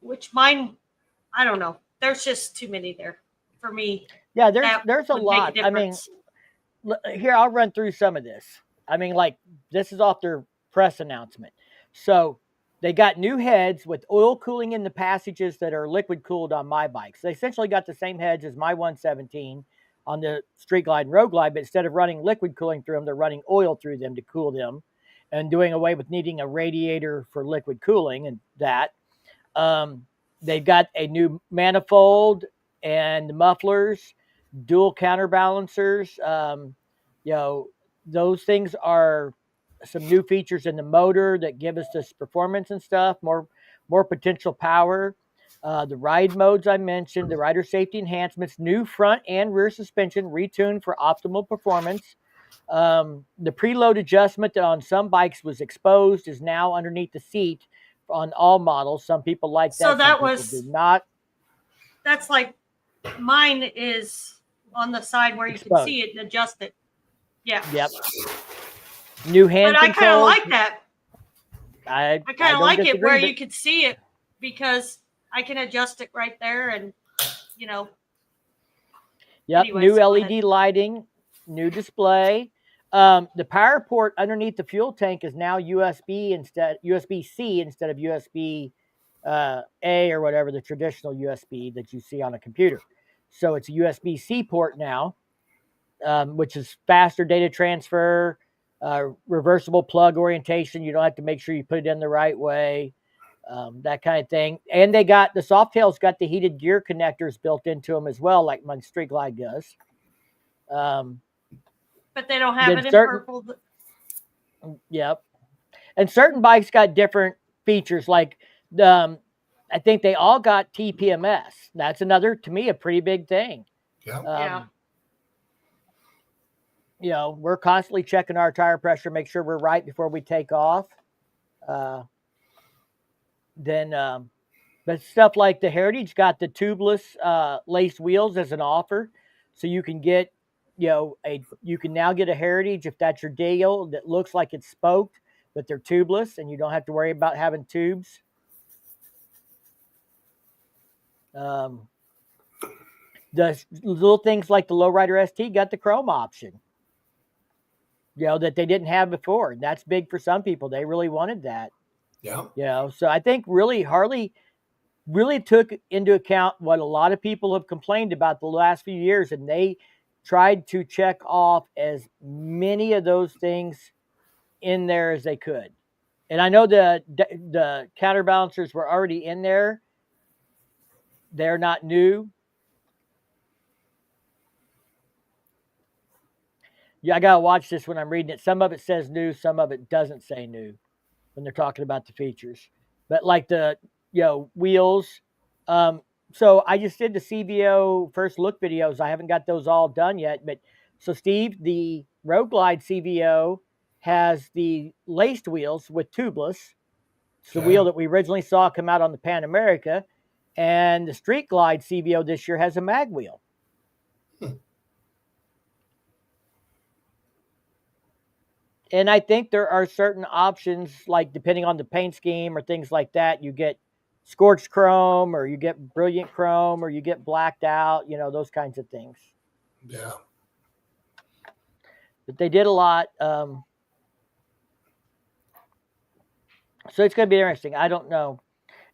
which mine, I don't know. There's just too many there for me. Yeah, there's a lot. I mean, here, I'll run through some of this. I mean, like, this is off their press announcement. So they got new heads with oil cooling in the passages that are liquid cooled on my bikes. They essentially got the same heads as my 117 on the Street Glide and Road Glide, but instead of running liquid cooling through them, they're running oil through them to cool them, and doing away with needing a radiator for liquid cooling and that. They've got a new manifold and mufflers, dual counterbalancers. Those things are some new features in the motor that give us this performance and stuff, more potential power. The ride modes I mentioned, the rider safety enhancements, new front and rear suspension retuned for optimal performance. The preload adjustment that on some bikes was exposed is now underneath the seat on all models. Some people like that. So that some people do not. That's like mine is on the side where you can see it and adjust it. Yeah. Yep. New hand But I kind of controls. like that. I kind of like it where but you can see it, because I can adjust it right there, and Yep. Anyways, new go LED ahead. lighting, new display. The power port underneath the fuel tank is now USB-C instead of USB A or whatever, the traditional USB that you see on a computer. So it's a USB-C port now. which is faster data transfer, reversible plug orientation. You don't have to make sure you put it in the right way, that kind of thing. And they got the Softails got the heated gear connectors built into them as well, like my Street Glide does. But they don't have it in purple. Yep. And certain bikes got different features, like I think they all got TPMS. That's another, to me, a pretty big thing. Yeah. You know, we're constantly checking our tire pressure, make sure we're right before we take off. But stuff like the Heritage got the tubeless laced wheels as an offer, so you can get, you can now get a Heritage if that's your deal that looks like it's spoked, but they're tubeless, and you don't have to worry about having tubes. The little things like the Lowrider ST got the chrome option, that they didn't have before. That's big for some people. They really wanted that. Yeah. So I think really Harley really took into account what a lot of people have complained about the last few years, and they tried to check off as many of those things in there as they could. And I know the counterbalancers were already in there. They're not new. Yeah, I gotta watch this when I'm reading it. Some of it says new, some of it doesn't say new when they're talking about the features. But like the wheels. So I just did the CVO first look videos. I haven't got those all done yet. But so Steve, the Road Glide CVO has the laced wheels with tubeless. It's the wheel that we originally saw come out on the Pan America. And the Street Glide CVO this year has a mag wheel. And I think there are certain options, like depending on the paint scheme or things like that, you get scorched chrome, or you get brilliant chrome, or you get blacked out, those kinds of things. Yeah. But they did a lot. So it's going to be interesting. I don't know.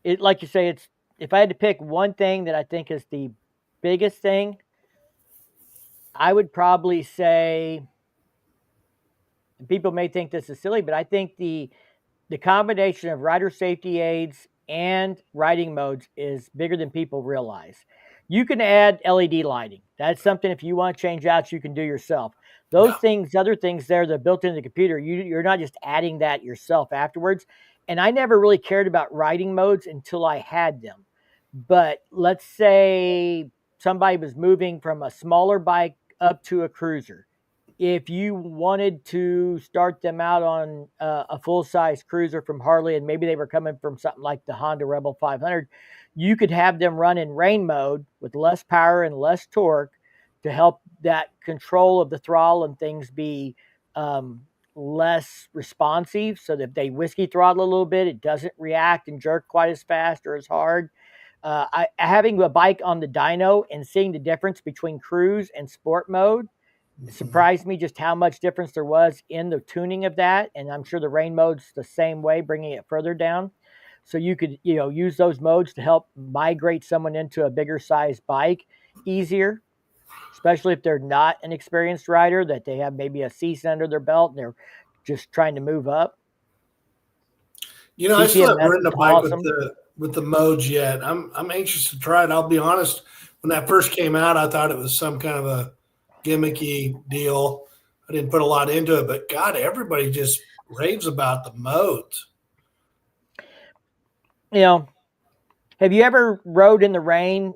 It, like you say, if I had to pick one thing that I think is the biggest thing, I would probably say, people may think this is silly, but I think the combination of rider safety aids and riding modes is bigger than people realize. You can add LED lighting. That's something, if you want to change out, you can do yourself. Those things, other things there that are built into the computer, you're not just adding that yourself afterwards. And I never really cared about riding modes until I had them. But let's say somebody was moving from a smaller bike up to a cruiser. If you wanted to start them out on a full-size cruiser from Harley, and maybe they were coming from something like the Honda Rebel 500, you could have them run in rain mode with less power and less torque to help that control of the throttle and things be less responsive, so that if they whiskey throttle a little bit, it doesn't react and jerk quite as fast or as hard. Having a bike on the dyno and seeing the difference between cruise and sport mode, it surprised me just how much difference there was in the tuning of that. And I'm sure the rain mode's the same way, bringing it further down. So you could, use those modes to help migrate someone into a bigger size bike easier, especially if they're not an experienced rider, that they have maybe a season under their belt and they're just trying to move up. I still haven't ridden a bike with the modes yet. I'm anxious to try it. I'll be honest, when that first came out, I thought it was some kind of a gimmicky deal. I didn't put a lot into it, but God, everybody just raves about the modes. Have you ever rode in the rain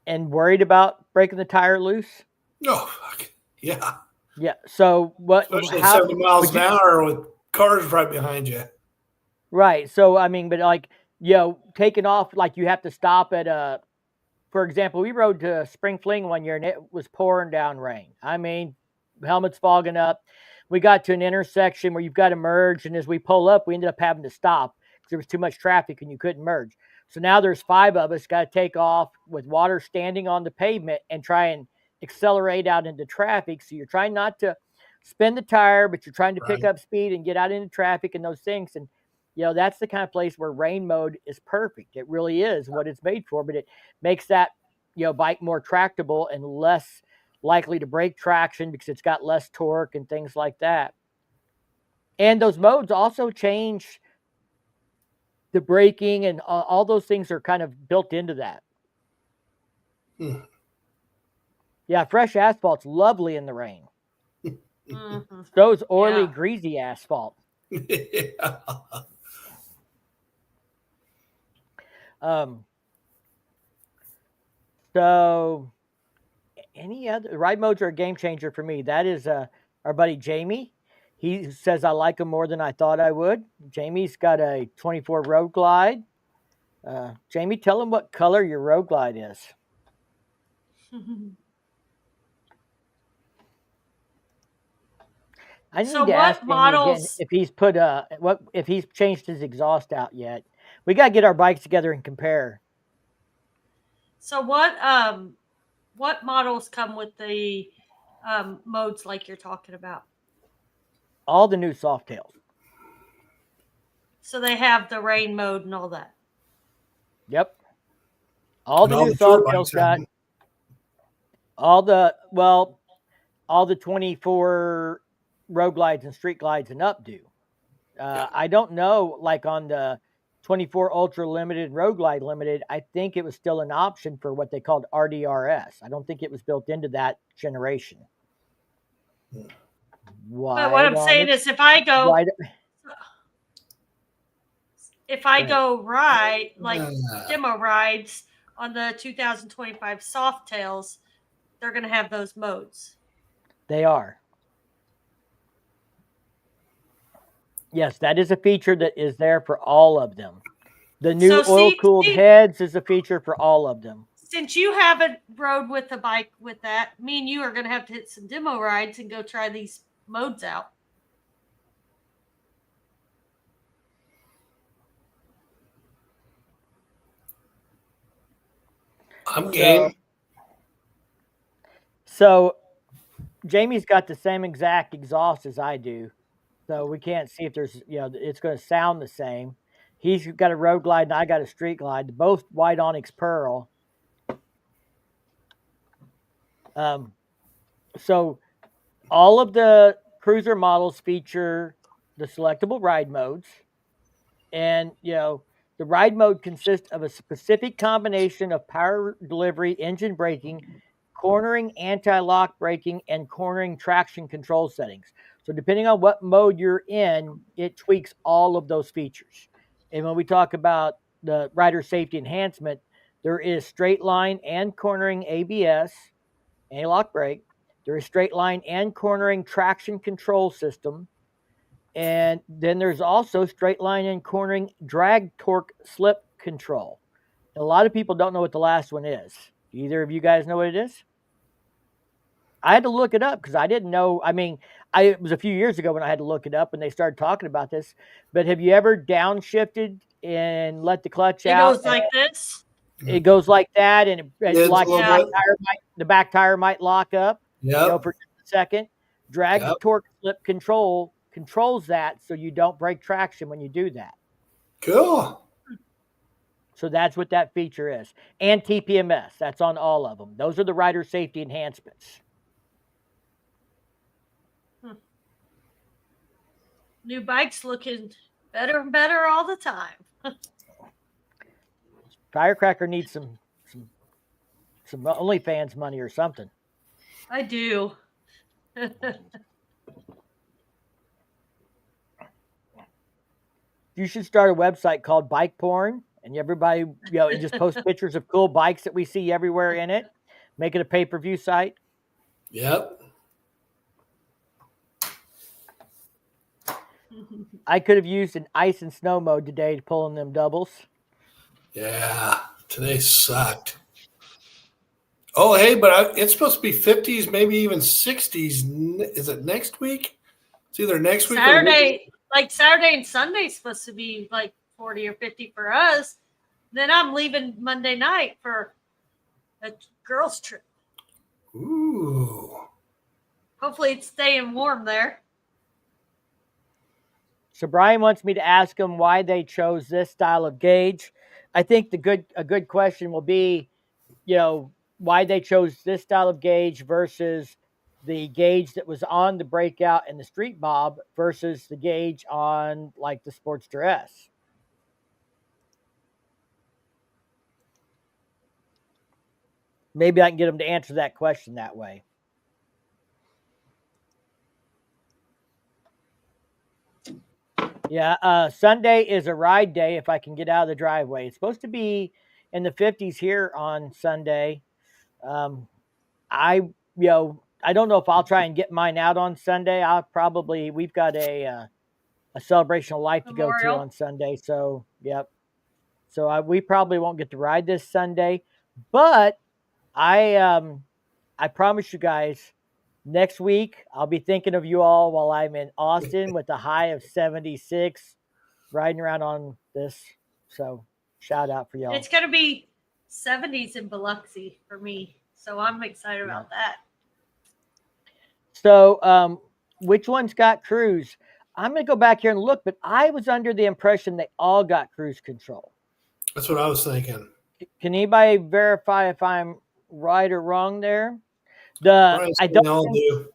and worried about breaking the tire loose? Oh, yeah. Yeah. So especially 70 miles an hour with cars right behind you. Right. So, I mean, but like, taking off, like you have to stop at for example, we rode to Spring Fling one year and it was pouring down rain. I mean, helmet's fogging up. We got to an intersection where you've got to merge. And as we pull up, we ended up having to stop because there was too much traffic and you couldn't merge. So now there's 5 of us got to take off with water standing on the pavement and try and accelerate out into traffic. So you're trying not to spin the tire, but you're trying to pick up speed and get out into traffic and those things. And that's the kind of place where rain mode is perfect. It really is what it's made for, but it makes that, bike more tractable and less likely to break traction because it's got less torque and things like that. And those modes also change the braking, and all those things are kind of built into that. Yeah, fresh asphalt's lovely in the rain. Mm-hmm. So is oily, Yeah. greasy asphalt. Yeah. So any other ride modes are a game changer for me. That is our buddy Jamie. He says I like them more than I thought I would. Jamie's got a 24 Road Glide. Jamie, tell him what color your Road Glide is. I need So to ask what Jamie again models? if he's put if he's changed his exhaust out yet. We got to get our bikes together and compare. So what models come with the modes like you're talking about? All the new Softails. So they have the rain mode and all that. Yep. All And the all new the tour Softails bikes got have all the 24 Road Glides and Street Glides and up do. I don't know, like on the 24 Ultra Limited Road Glide Limited, I think it was still an option for what they called RDRS. I don't think it was built into that generation. But what I'm saying is, if I go ride like demo rides on the 2025 Softails, they're going to have those modes. They are. Yes, that is a feature that is there for all of them. The new oil-cooled heads is a feature for all of them. Since you haven't rode with a bike with that, me and you are going to have to hit some demo rides and go try these modes out. I'm game. So Jamie's got the same exact exhaust as I do. So we can't see if there's, it's going to sound the same. He's got a Road Glide and I got a Street Glide, both white onyx pearl. So all of the cruiser models feature the selectable ride modes. And, the ride mode consists of a specific combination of power delivery, engine braking, cornering, anti-lock braking, and cornering traction control settings. So depending on what mode you're in, it tweaks all of those features. And when we talk about the rider safety enhancement, there is straight line and cornering ABS, anti-lock brake. There is straight line and cornering traction control system. And then there's also straight line and cornering drag torque slip control. And a lot of people don't know what the last one is. Do either of you guys know what it is? I had to look it up because I didn't know. I mean, it was a few years ago when I had to look it up and they started talking about this. But have you ever downshifted and let the clutch out? It goes like this. It goes like that, and the back tire might lock up. For just a second. Drag the torque slip control controls that so you don't break traction when you do that. Cool. So that's what that feature is. And TPMS, that's on all of them. Those are the rider safety enhancements. New bikes looking better and better all the time. Firecracker needs some OnlyFans money or something. I do. You should start a website called Bike Porn, and everybody, and just post pictures of cool bikes that we see everywhere in it. Make it a pay-per-view site. Yep. I could have used an ice and snow mode today to pull in them doubles. Yeah, today sucked. Oh, hey, but it's supposed to be 50s, maybe even 60s. Is it next week? It's either next week or Saturday. Like Saturday and Sunday is supposed to be like 40 or 50 for us. Then I'm leaving Monday night for a girls' trip. Ooh. Hopefully it's staying warm there. So Brian wants me to ask him why they chose this style of gauge. I think a good question will be, why they chose this style of gauge versus the gauge that was on the Breakout and the Street Bob versus the gauge on like the Sportster S. Maybe I can get them to answer that question that way. Yeah, Sunday is a ride day if I can get out of the driveway. It's supposed to be in the 50s here on Sunday. I don't know if I'll try and get mine out on Sunday. We've got a celebration of life to go to Memorial. on Sunday. So, yep. So we probably won't get to ride this Sunday, but I promise you guys, next week I'll be thinking of you all while I'm in Austin with a high of 76, riding around on this. So shout out for y'all. It's going to be 70s in Biloxi for me, so I'm excited about that. So which one's got cruise? I'm going to go back here and look, but I was under the impression they all got cruise control. That's what I was thinking. Can anybody verify if I'm right or wrong there? I don't all do.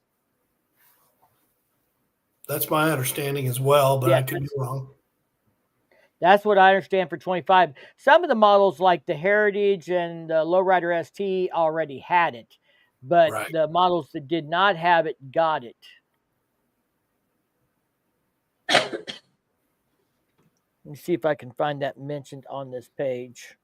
That's my understanding as well, but I could be wrong. That's what I understand for 25. Some of the models like the Heritage and the Lowrider ST already had it, but the models that did not have it got it. Let me see if I can find that mentioned on this page.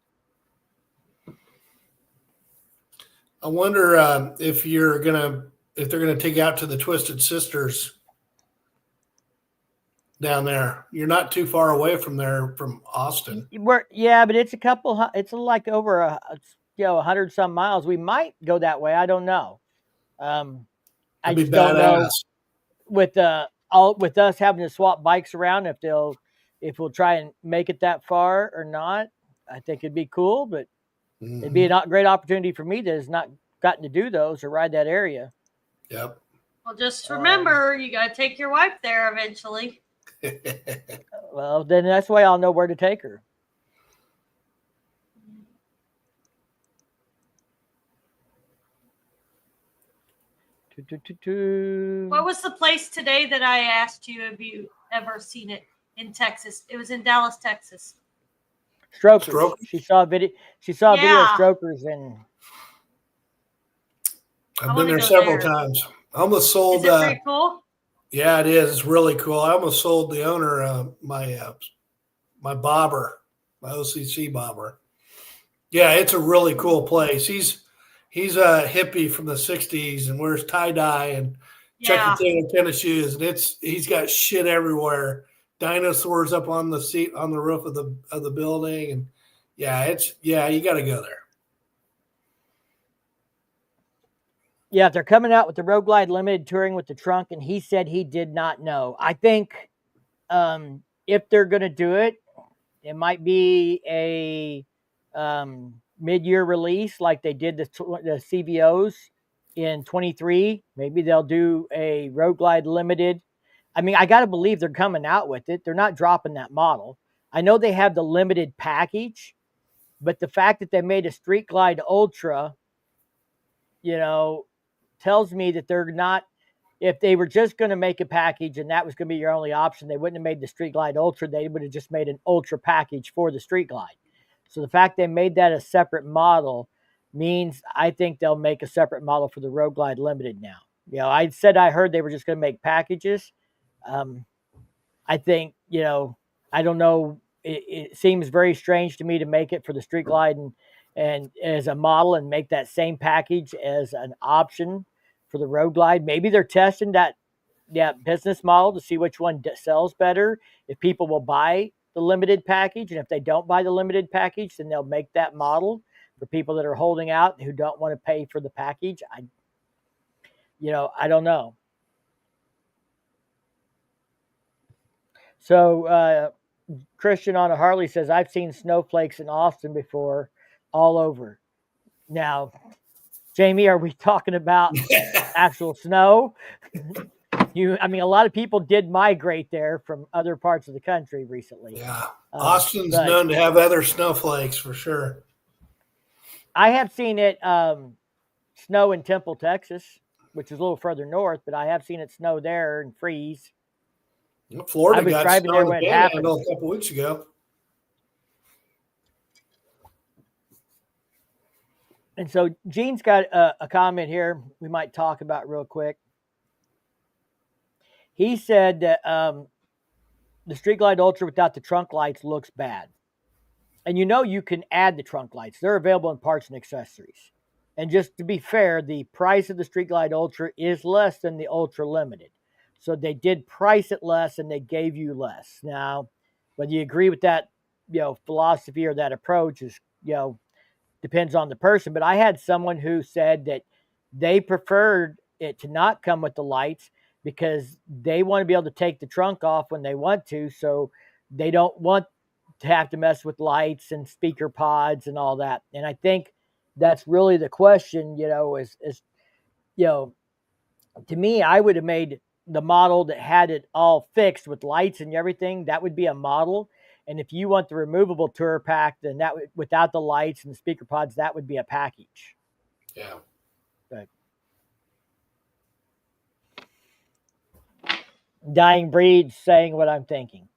I wonder if they're gonna take out to the Twisted Sisters down there. You're not too far away from there, from Austin. But it's it's like over 100 some miles. We might go that way. I don't know. I just don't know with us having to swap bikes around if we'll try and make it that far or not. I think it'd be cool, but it'd be a great opportunity for me that has not gotten to do those or ride that area. Yep. Well, just remember, you got to take your wife there eventually. Well, then that's why I'll know where to take her. What was the place today that I asked you? Have you ever seen it in Texas? It was in Dallas, Texas. Strokers. She saw a video. She saw a video of Strokers, and I've been there several times. I almost sold. Is it pretty cool? Yeah, it is. It's really cool. I almost sold the owner my bobber, my OCC bobber. Yeah, it's a really cool place. He's a hippie from the '60s and wears tie dye and Chucky Taylor tennis shoes, and he's got shit everywhere. Dinosaurs up on the seat on the roof of the building, and you got to go there. Yeah, they're coming out with the Road Glide Limited touring with the trunk, and he said he did not know. I think if they're going to do it, it might be a mid-year release like they did the CVOs in 23. Maybe they'll do a Road Glide Limited. I mean, I got to believe they're coming out with it. They're not dropping that model. I know they have the limited package, but the fact that they made a Street Glide Ultra, tells me that they're not, if they were just going to make a package and that was going to be your only option, they wouldn't have made the Street Glide Ultra. They would have just made an Ultra package for the Street Glide. So the fact they made that a separate model means I think they'll make a separate model for the Road Glide Limited now. I heard they were just going to make packages. I think, I don't know. It seems very strange to me to make it for the Street Glide and as a model and make that same package as an option for the Road Glide. Maybe they're testing that business model to see which one sells better, if people will buy the limited package. And if they don't buy the limited package, then they'll make that model for people that are holding out who don't want to pay for the package. I don't know. So Christian on a Harley says, I've seen snowflakes in Austin before, all over. Now, Jamie, are we talking about actual snow? A lot of people did migrate there from other parts of the country recently. Yeah. Austin's known to have other snowflakes for sure. I have seen it snow in Temple, Texas, which is a little further north, but I have seen it snow there and freeze. Florida I was got driving snow there in the when it happened. Panhandle a couple weeks ago. And so Gene's got a comment here we might talk about real quick. He said that the Street Glide Ultra without the trunk lights looks bad. And you can add the trunk lights. They're available in parts and accessories. And just to be fair, the price of the Street Glide Ultra is less than the Ultra Limited. So they did price it less and they gave you less. Now, whether you agree with that, philosophy or that approach is, depends on the person. But I had someone who said that they preferred it to not come with the lights because they want to be able to take the trunk off when they want to. So they don't want to have to mess with lights and speaker pods and all that. And I think that's really the question, is to me, I would have made the model that had it all fixed with lights and everything. That would be a model. And if you want the removable tour pack, then that would, without the lights and the speaker pods, that would be a package. Yeah. But Dying Breed saying what I'm thinking.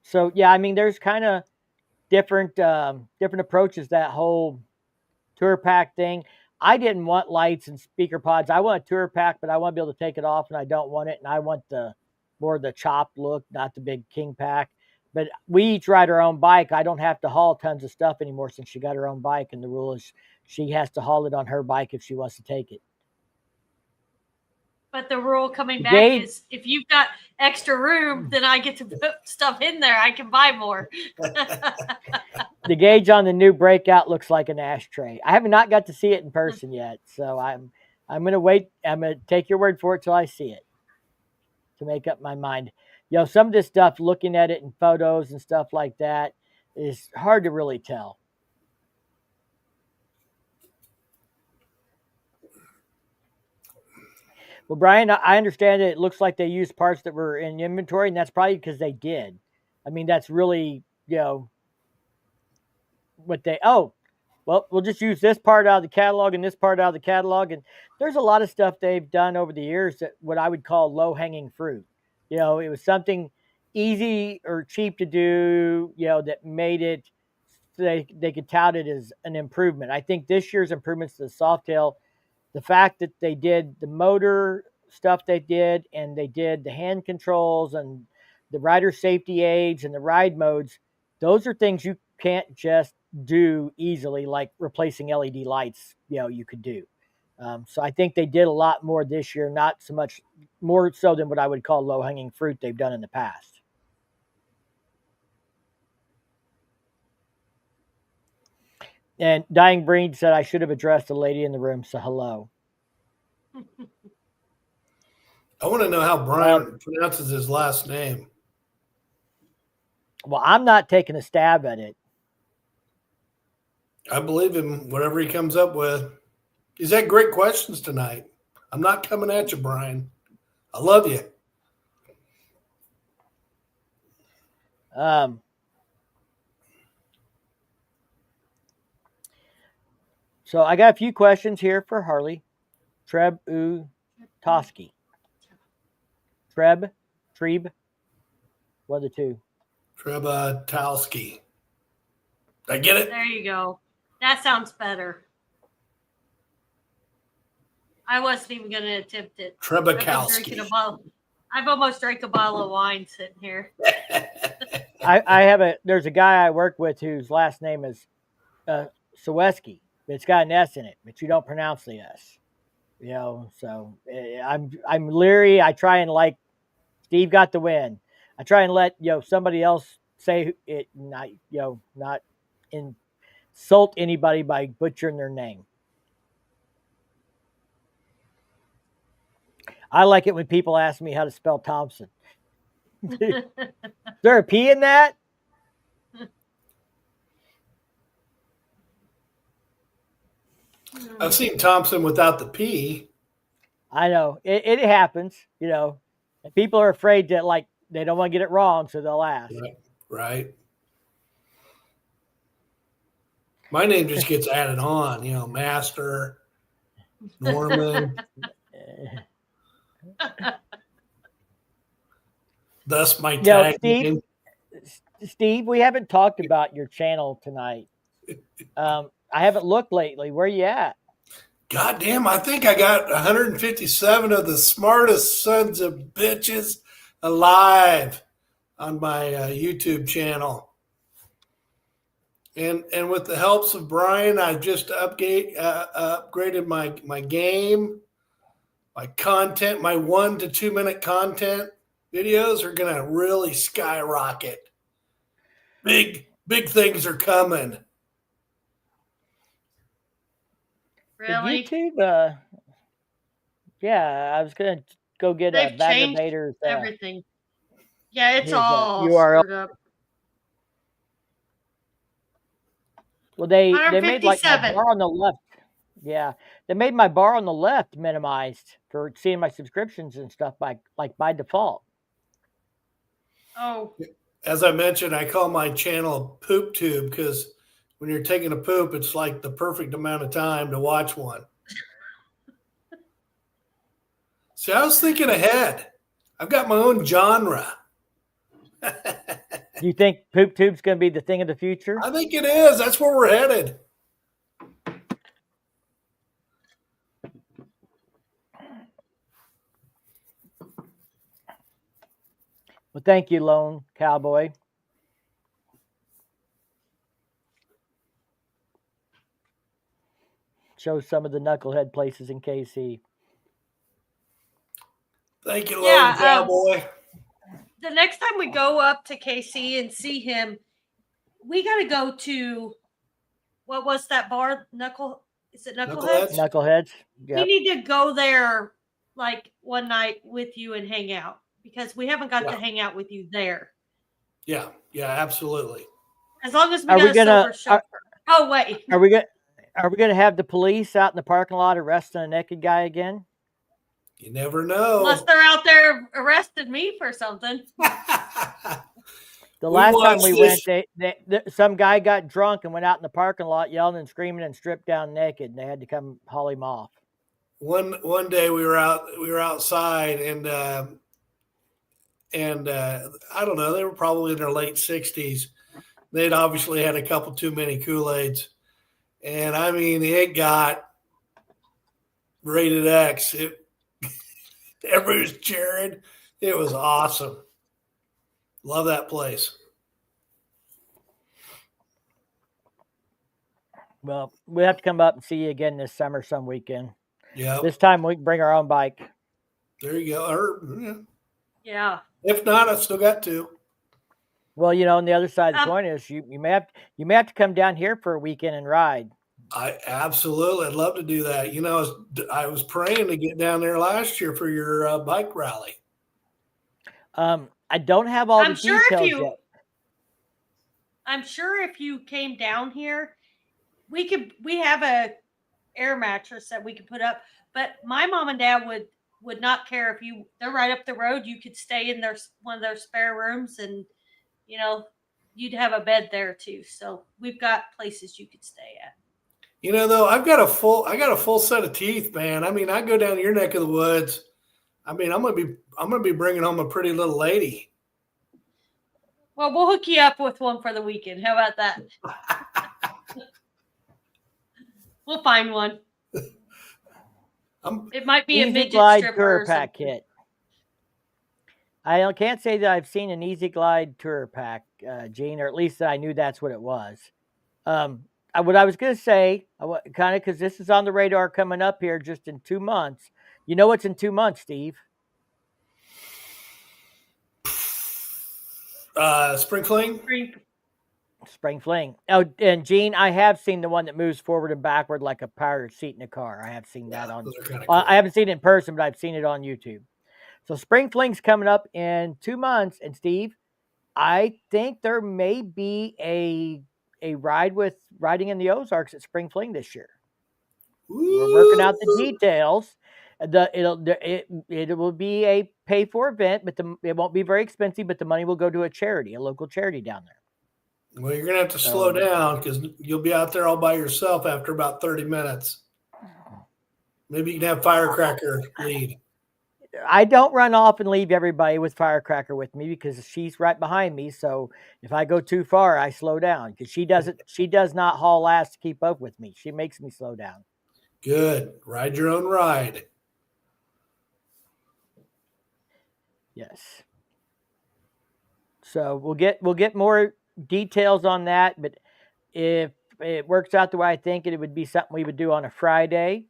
So yeah, I mean, there's kind of different approaches that whole tour pack thing. I didn't want lights and speaker pods. I want a tour pack, but I want to be able to take it off, and I don't want it. And I want the more the chopped look, not the big king pack. But we each ride our own bike. I don't have to haul tons of stuff anymore since she got her own bike, and the rule is she has to haul it on her bike if she wants to take it. But the rule coming back is if you've got extra room, then I get to put stuff in there. I can buy more. The gauge on the new Breakout looks like an ashtray. I have not got to see it in person yet, so I'm gonna wait. I'm gonna take your word for it till I see it to make up my mind. Some of this stuff, looking at it in photos and stuff like that, is hard to really tell. Well, Brian, I understand that it looks like they used parts that were in inventory, and that's probably because they did. I mean, that's really, what they, well, we'll just use this part out of the catalog and this part out of the catalog. And there's a lot of stuff they've done over the years that what I would call low-hanging fruit. It was something easy or cheap to do, that made it, they could tout it as an improvement. I think this year's improvements to the Softail, the fact that they did the motor stuff they did, and they did the hand controls and the rider safety aids and the ride modes, those are things you can't just do easily, like replacing LED lights, you could do. So I think they did a lot more this year, not so much more so than what I would call low-hanging fruit they've done in the past. And Dying Breed said I should have addressed the lady in the room, so hello. I want to know how Brian pronounces his last name. Well, I'm not taking a stab at it. I believe him, whatever he comes up with. He's had great questions tonight. I'm not coming at you, Brian. I love you. So I got a few questions here for Harley. Trebutowski. Treb, one of the two. Trebutowski. I get it? There you go. That sounds better. I wasn't even going to attempt it. Trebukowski. I've almost drank a bottle of wine sitting here. There's a guy I work with whose last name is Saweski. It's got an S in it, but you don't pronounce the S. So I'm leery. I try and Steve got the win. I try and let somebody else say it, not insult anybody by butchering their name. I like it when people ask me how to spell Thompson. Is there a P in that? I've seen Thompson without the P. I know. It happens, And people are afraid that, they don't want to get it wrong, so they'll ask. Right. My name just gets added on, Master, Norman, thus my tag name. Steve, we haven't talked about your channel tonight. I haven't looked lately. Where you at? God damn, I think I got 157 of the smartest sons of bitches alive on my YouTube channel. And with the helps of Brian, I've just upgraded my game, my content, my 1 to 2 minute content videos are going to really skyrocket. Big things are coming. Really? YouTube, yeah, I was gonna go get They've changed Vagabaider's everything. Yeah, it's his all URL. screwed up. Well, they made like my 157. bar on the left. Yeah, they made my bar on the left minimized for seeing my subscriptions and stuff by default. Oh, As I mentioned, I call my channel Poop Tube because when you're taking a poop, it's like the perfect amount of time to watch one. See, I was thinking ahead. I've got my own genre. Do you think Poop Tube's going to be the thing of the future? I think it is. That's where we're headed. Well, thank you, Lone Cowboy. Show some of the knucklehead places in KC. Thank you, Lone Cowboy. The next time we go up to KC and see him, we got to go to, what was that bar? Is it Knuckleheads? Knuckleheads. Yep. We need to go there like one night with you and hang out because we haven't got to hang out with you there. Yeah, absolutely. As long as we got a sober chauffeur. Oh, wait. Are we gonna have the police out in the parking lot arresting a naked guy again? You never know. Unless they're out there arresting me for something. The last time we went, some guy got drunk and went out in the parking lot yelling and screaming and stripped down naked, and they had to come haul him off. One day we were outside and I don't know, they were probably in their late 60s. They'd obviously had a couple too many Kool-Aids. And I mean, it got rated X. Everybody was cheering. It was awesome. Love that place. Well, we have to come up and see you again this summer some weekend. Yeah. This time we can bring our own bike. There you go. Yeah. If not, I've still got two. Well, on the other side of the coin is you may have to come down here for a weekend and ride. I'd love to do that. I was praying to get down there last year for your bike rally. I don't have all the details yet. I'm sure if you came down here, we have a air mattress that we could put up, but my mom and dad would not care if they're right up the road. You could stay in one of their spare rooms and, you'd have a bed there too. So we've got places you could stay at. Though I got a full set of teeth, man. I mean, I go down your neck of the woods. I mean, I'm gonna be bringing home a pretty little lady. Well, we'll hook you up with one for the weekend. How about that? We'll find one. It might be a midget stripper or pack kit. I can't say that I've seen an Easy Glide tour pack, Gene, or at least that I knew that's what it was. What I was going to say, kind of because this is on the radar coming up here just in 2 months. You know what's in 2 months, Steve? Spring Fling? Spring Fling. Oh, and Gene, I have seen the one that moves forward and backward like a power seat in a car. I have seen that on. Cool. I haven't seen it in person, but I've seen it on YouTube. So Spring Fling's coming up in 2 months, and Steve, I think there may be a riding in the Ozarks at Spring Fling this year. Ooh. We're working out the details. It will be a pay for event, but it won't be very expensive. But the money will go to a local charity down there. Well, you're gonna have to slow down because you'll be out there all by yourself after about 30 minutes. Maybe you can have Firecracker lead. I don't run off and leave everybody with Firecracker with me because she's right behind me. So if I go too far, I slow down because she does not haul ass to keep up with me. She makes me slow down. Good. Ride your own ride. Yes. So we'll get more details on that, but if it works out the way I think it would be something we would do on a Friday.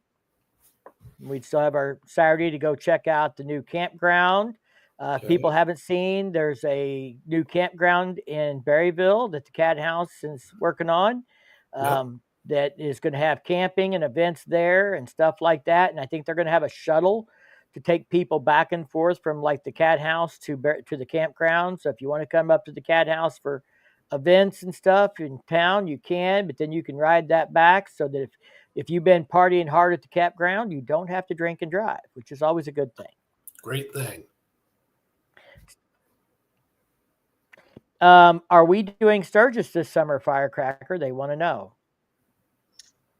We'd still have our Saturday to go check out the new campground. If people haven't seen, there's a new campground in Berryville that the Cat House is working on. That is going to have camping and events there and stuff like that. And I think they're going to have a shuttle to take people back and forth from like the Cat House to the campground. So if you want to come up to the Cat House for events and stuff in town, you can, but then you can ride that back so that if you've been partying hard at the campground, you don't have to drink and drive, which is always a good thing. Great thing. Are we doing Sturgis this summer, Firecracker? They want to know.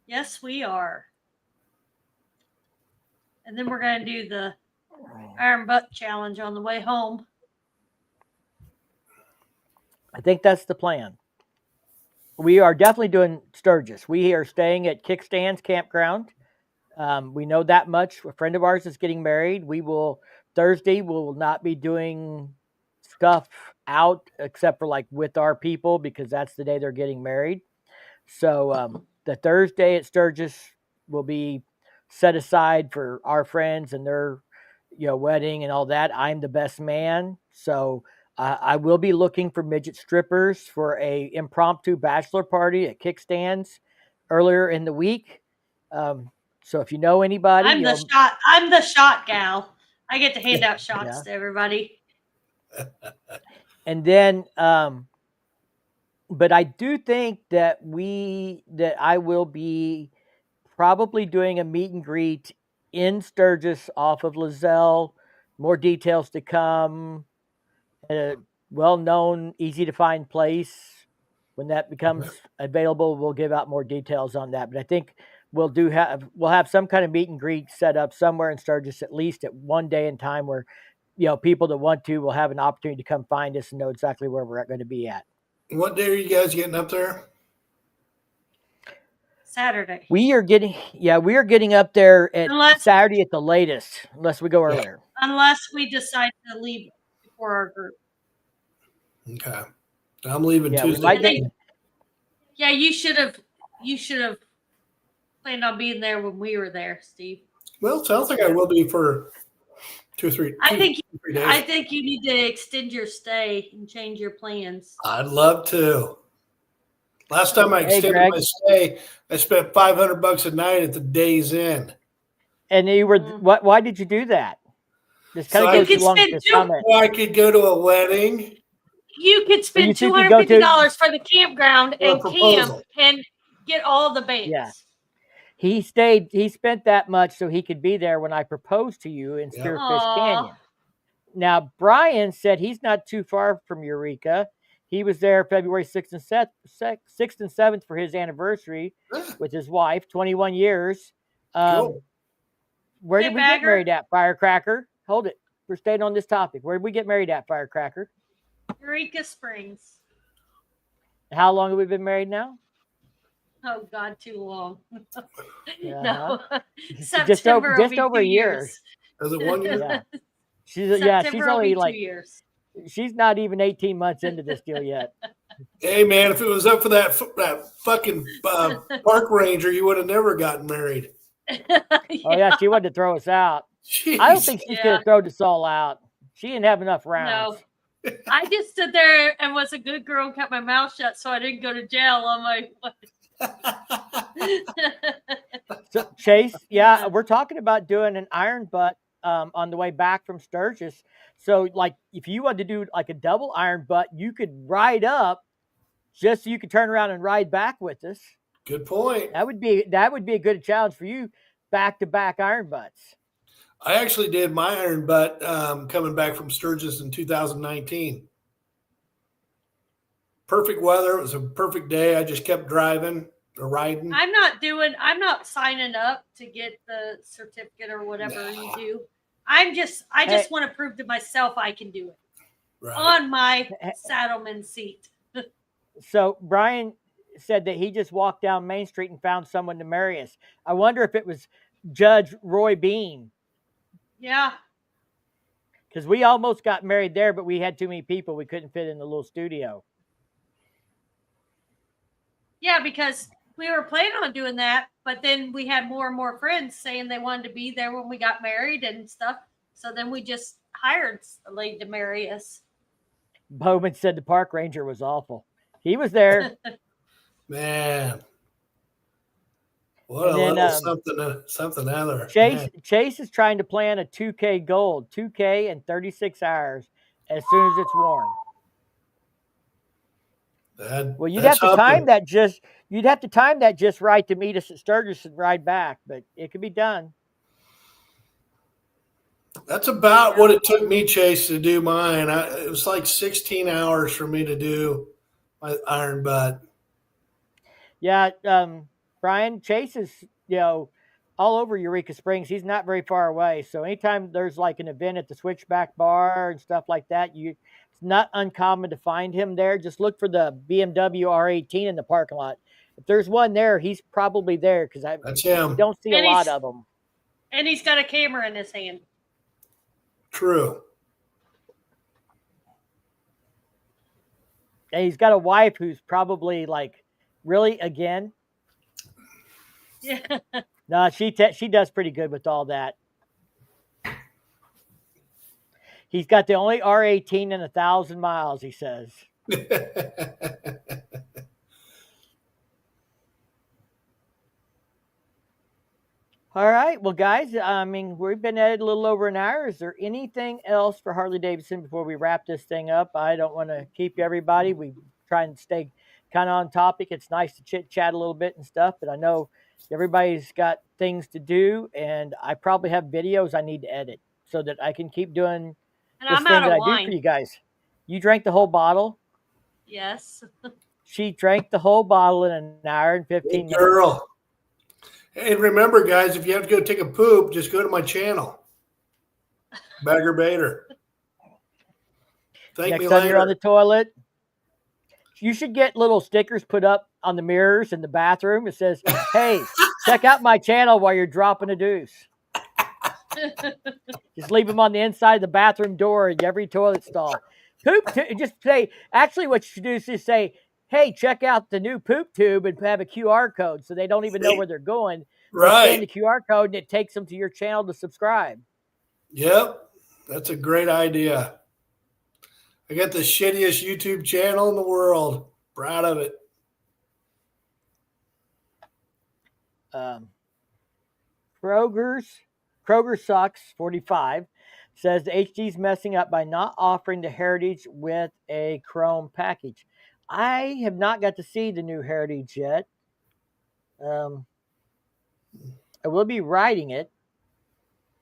Yes, we are. And then we're going to do the Iron Butt Challenge on the way home. I think that's the plan. We are definitely doing Sturgis. We are staying at Kickstand's campground. We know that much. A friend of ours is getting married. Thursday, we will not be doing stuff out except for like with our people because that's the day they're getting married. So the Thursday at Sturgis will be set aside for our friends and their wedding and all that. I'm the best man. So I will be looking for midget strippers for a impromptu bachelor party at Kickstands earlier in the week. So if you know anybody, I'm the shot gal. I get to hand out shots to everybody. And then, but I do think that I will be probably doing a meet and greet in Sturgis off of Lozelle. More details to come. A well-known, easy-to-find place. When that becomes available, we'll give out more details on that. But I think we'll have some kind of meet and greet set up somewhere in Sturgis, at least at one day in time where people that want to will have an opportunity to come find us and know exactly where we're going to be at. What day are you guys getting up there? Saturday. We are getting up there at Saturday at the latest, unless we go earlier. Unless we decide to leave before our group. Okay. I'm leaving Tuesday. You should have planned on being there when we were there, Steve. Well, it sounds like I will be for 2 or 3 days. I think you need to extend your stay and change your plans. I'd love to. Last time I extended my stay, I spent $500 a night at the Days Inn. And you were why did you do that? This kind of goes along with the summit. I could go to a wedding. You could spend $250 for the campground and camp and get all the bands. Yeah. He spent that much so he could be there when I proposed to you in Spearfish Canyon. Now, Brian said he's not too far from Eureka. He was there February 6th and 7th for his anniversary with his wife, 21 years. Cool. Where did we get married at, Firecracker? Hold it. We're staying on this topic. Where did we get married at, Firecracker? Eureka Springs. How long have we been married now? Oh, God, too long. No. Just over a year. Is it 1 year? Yeah. She's only like 2 years. She's not even 18 months into this deal yet. Hey, man, if it was up for that fucking park ranger, you would have never gotten married. Oh, yeah, she wanted to throw us out. Jeez. I don't think she's going to throw us all out. She didn't have enough rounds. No. I just stood there and was a good girl and kept my mouth shut so I didn't go to jail on my... So, Chase, we're talking about doing an iron butt on the way back from Sturgis. So, like, if you wanted to do like a double iron butt, you could ride up just so you could turn around and ride back with us. Good point. That would be a good challenge for you, back-to-back iron butts. I actually did my iron butt coming back from Sturgis in 2019. Perfect weather. It was a perfect day. I just kept driving or riding. I'm not signing up to get the certificate or whatever you do. I just want to prove to myself I can do it on my saddleman seat. So Brian said that he just walked down Main Street and found someone to marry us. I wonder if it was Judge Roy Bean. Yeah. Because we almost got married there, but we had too many people. We couldn't fit in the little studio. Yeah, because we were planning on doing that, but then we had more and more friends saying they wanted to be there when we got married and stuff. So then we just hired a lady to marry us. Bowman said the park ranger was awful. He was there. Man. What a little something other. Chase is trying to plan a 2K gold, 2K in 36 hours as soon as it's warm. Well, you'd have to time that just right to meet us at Sturgis and ride back, but it could be done. That's about what it took me, Chase, to do mine. It was like 16 hours for me to do my iron butt. Yeah, Brian, Chase is, all over Eureka Springs. He's not very far away. So anytime there's like an event at the Switchback Bar and stuff like that, it's not uncommon to find him there. Just look for the BMW R18 in the parking lot. If there's one there, he's probably there because that's him. You don't see a lot of them. And he's got a camera in his hand. True. And he's got a wife who's probably like, really, again? Yeah. No, she does pretty good with all that. He's got the only R18 in 1,000 miles, he says. All right. Well, guys, we've been at it a little over an hour. Is there anything else for Harley Davidson before we wrap this thing up? I don't want to keep everybody. We try and stay kind of on topic. It's nice to chit chat a little bit and stuff, but I know everybody's got things to do, and I probably have videos I need to edit so that I can keep doing this thing that I do for you guys. You drank the whole bottle? Yes. She drank the whole bottle in an hour and 15 minutes. Girl. And remember, guys, if you have to go take a poop, just go to my channel. Bagger Bader. Next time you're on the toilet, you should get little stickers put up on the mirrors in the bathroom. It says, hey, check out my channel while you're dropping a deuce. Just leave them on the inside of the bathroom door in every toilet stall. Just say, actually what you should do is say, hey, check out the new poop tube and have a QR code so they don't even know where they're going. Right. Scan the QR code and it takes them to your channel to subscribe. Yep. That's a great idea. I got the shittiest YouTube channel in the world. Proud of it. Kroger Sucks 45 says the HD's messing up by not offering the Heritage with a chrome package. I have not got to see the new Heritage yet. I will be riding it.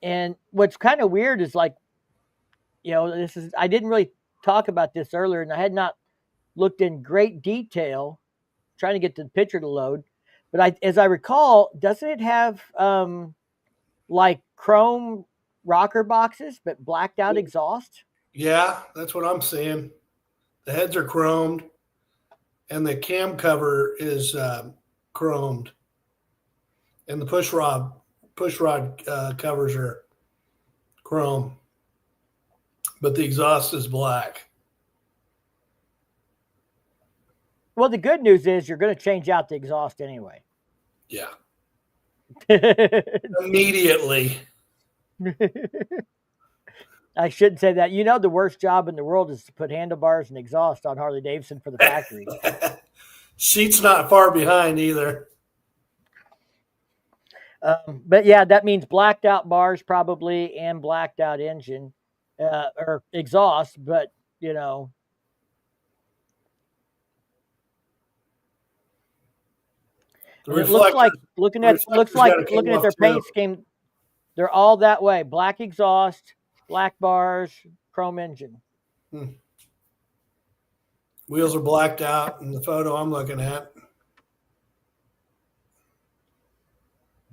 And what's kind of weird is I didn't really talk about this earlier, and I had not looked in great detail trying to get the picture to load. But as I recall, doesn't it have like chrome rocker boxes but blacked out exhaust? Yeah, that's what I'm seeing. The heads are chromed, and the cam cover is chromed, and the push rod covers are chrome, but the exhaust is black. Well, the good news is you're going to change out the exhaust anyway. Yeah. Immediately. I shouldn't say that. The worst job in the world is to put handlebars and exhaust on Harley Davidson for the factory. Seat's not far behind either. But yeah, that means blacked out bars probably and blacked out engine or exhaust. But it looks like looking at their paint scheme. They're all that way. Black exhaust, black bars, chrome engine. Wheels are blacked out in the photo I'm looking at.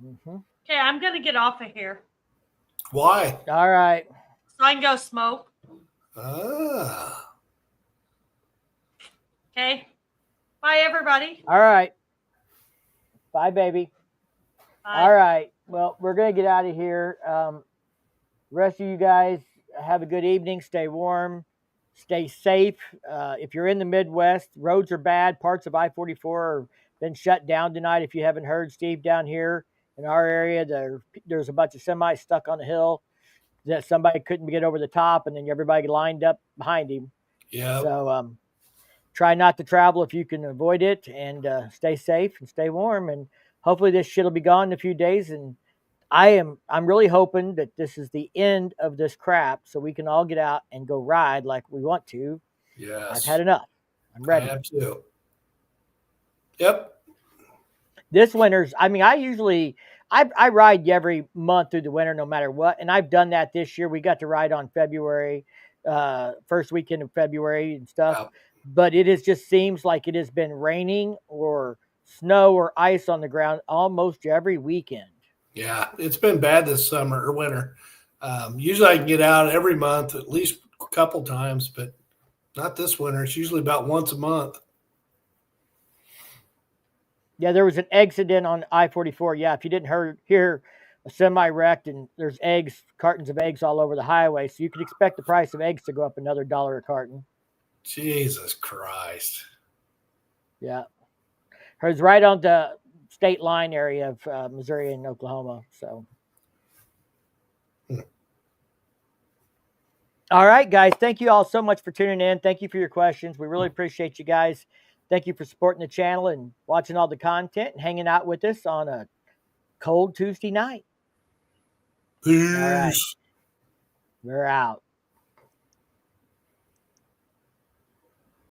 Mm-hmm. Okay, I'm gonna get off of here Why? All right. so I can go smoke. Ah. Okay. Bye, everybody. All right. Bye, baby. Bye. All right. Well, we're going to get out of here. Rest of you guys have a good evening. Stay warm. Stay safe. If you're in the Midwest, roads are bad. Parts of I-44 have been shut down tonight. If you haven't heard, Steve, down here in our area, there's a bunch of semis stuck on the hill that somebody couldn't get over the top, and then everybody lined up behind him. Yeah. So try not to travel if you can avoid it, and stay safe and stay warm. And hopefully this shit will be gone in a few days. And I'm really hoping that this is the end of this crap so we can all get out and go ride like we want to. Yes. I've had enough. I'm ready. I have too. Yep. This winter's, I mean, I ride every month through the winter no matter what. And I've done that this year. We got to ride on February, first weekend of February and stuff. Yep. But it just seems like it has been raining or snow or ice on the ground almost every weekend. Yeah, it's been bad this summer or winter. Usually I can get out every month, at least a couple times, but not this winter. It's usually about once a month. Yeah, there was an accident on I-44. Yeah, if you didn't hear a semi wrecked, and there's cartons of eggs all over the highway, so you could expect the price of eggs to go up another $1 a carton. Jesus Christ. Yeah. It was right on the state line area of Missouri and Oklahoma. So. All right, guys. Thank you all so much for tuning in. Thank you for your questions. We really appreciate you guys. Thank you for supporting the channel and watching all the content and hanging out with us on a cold Tuesday night. Peace. All right. We're out.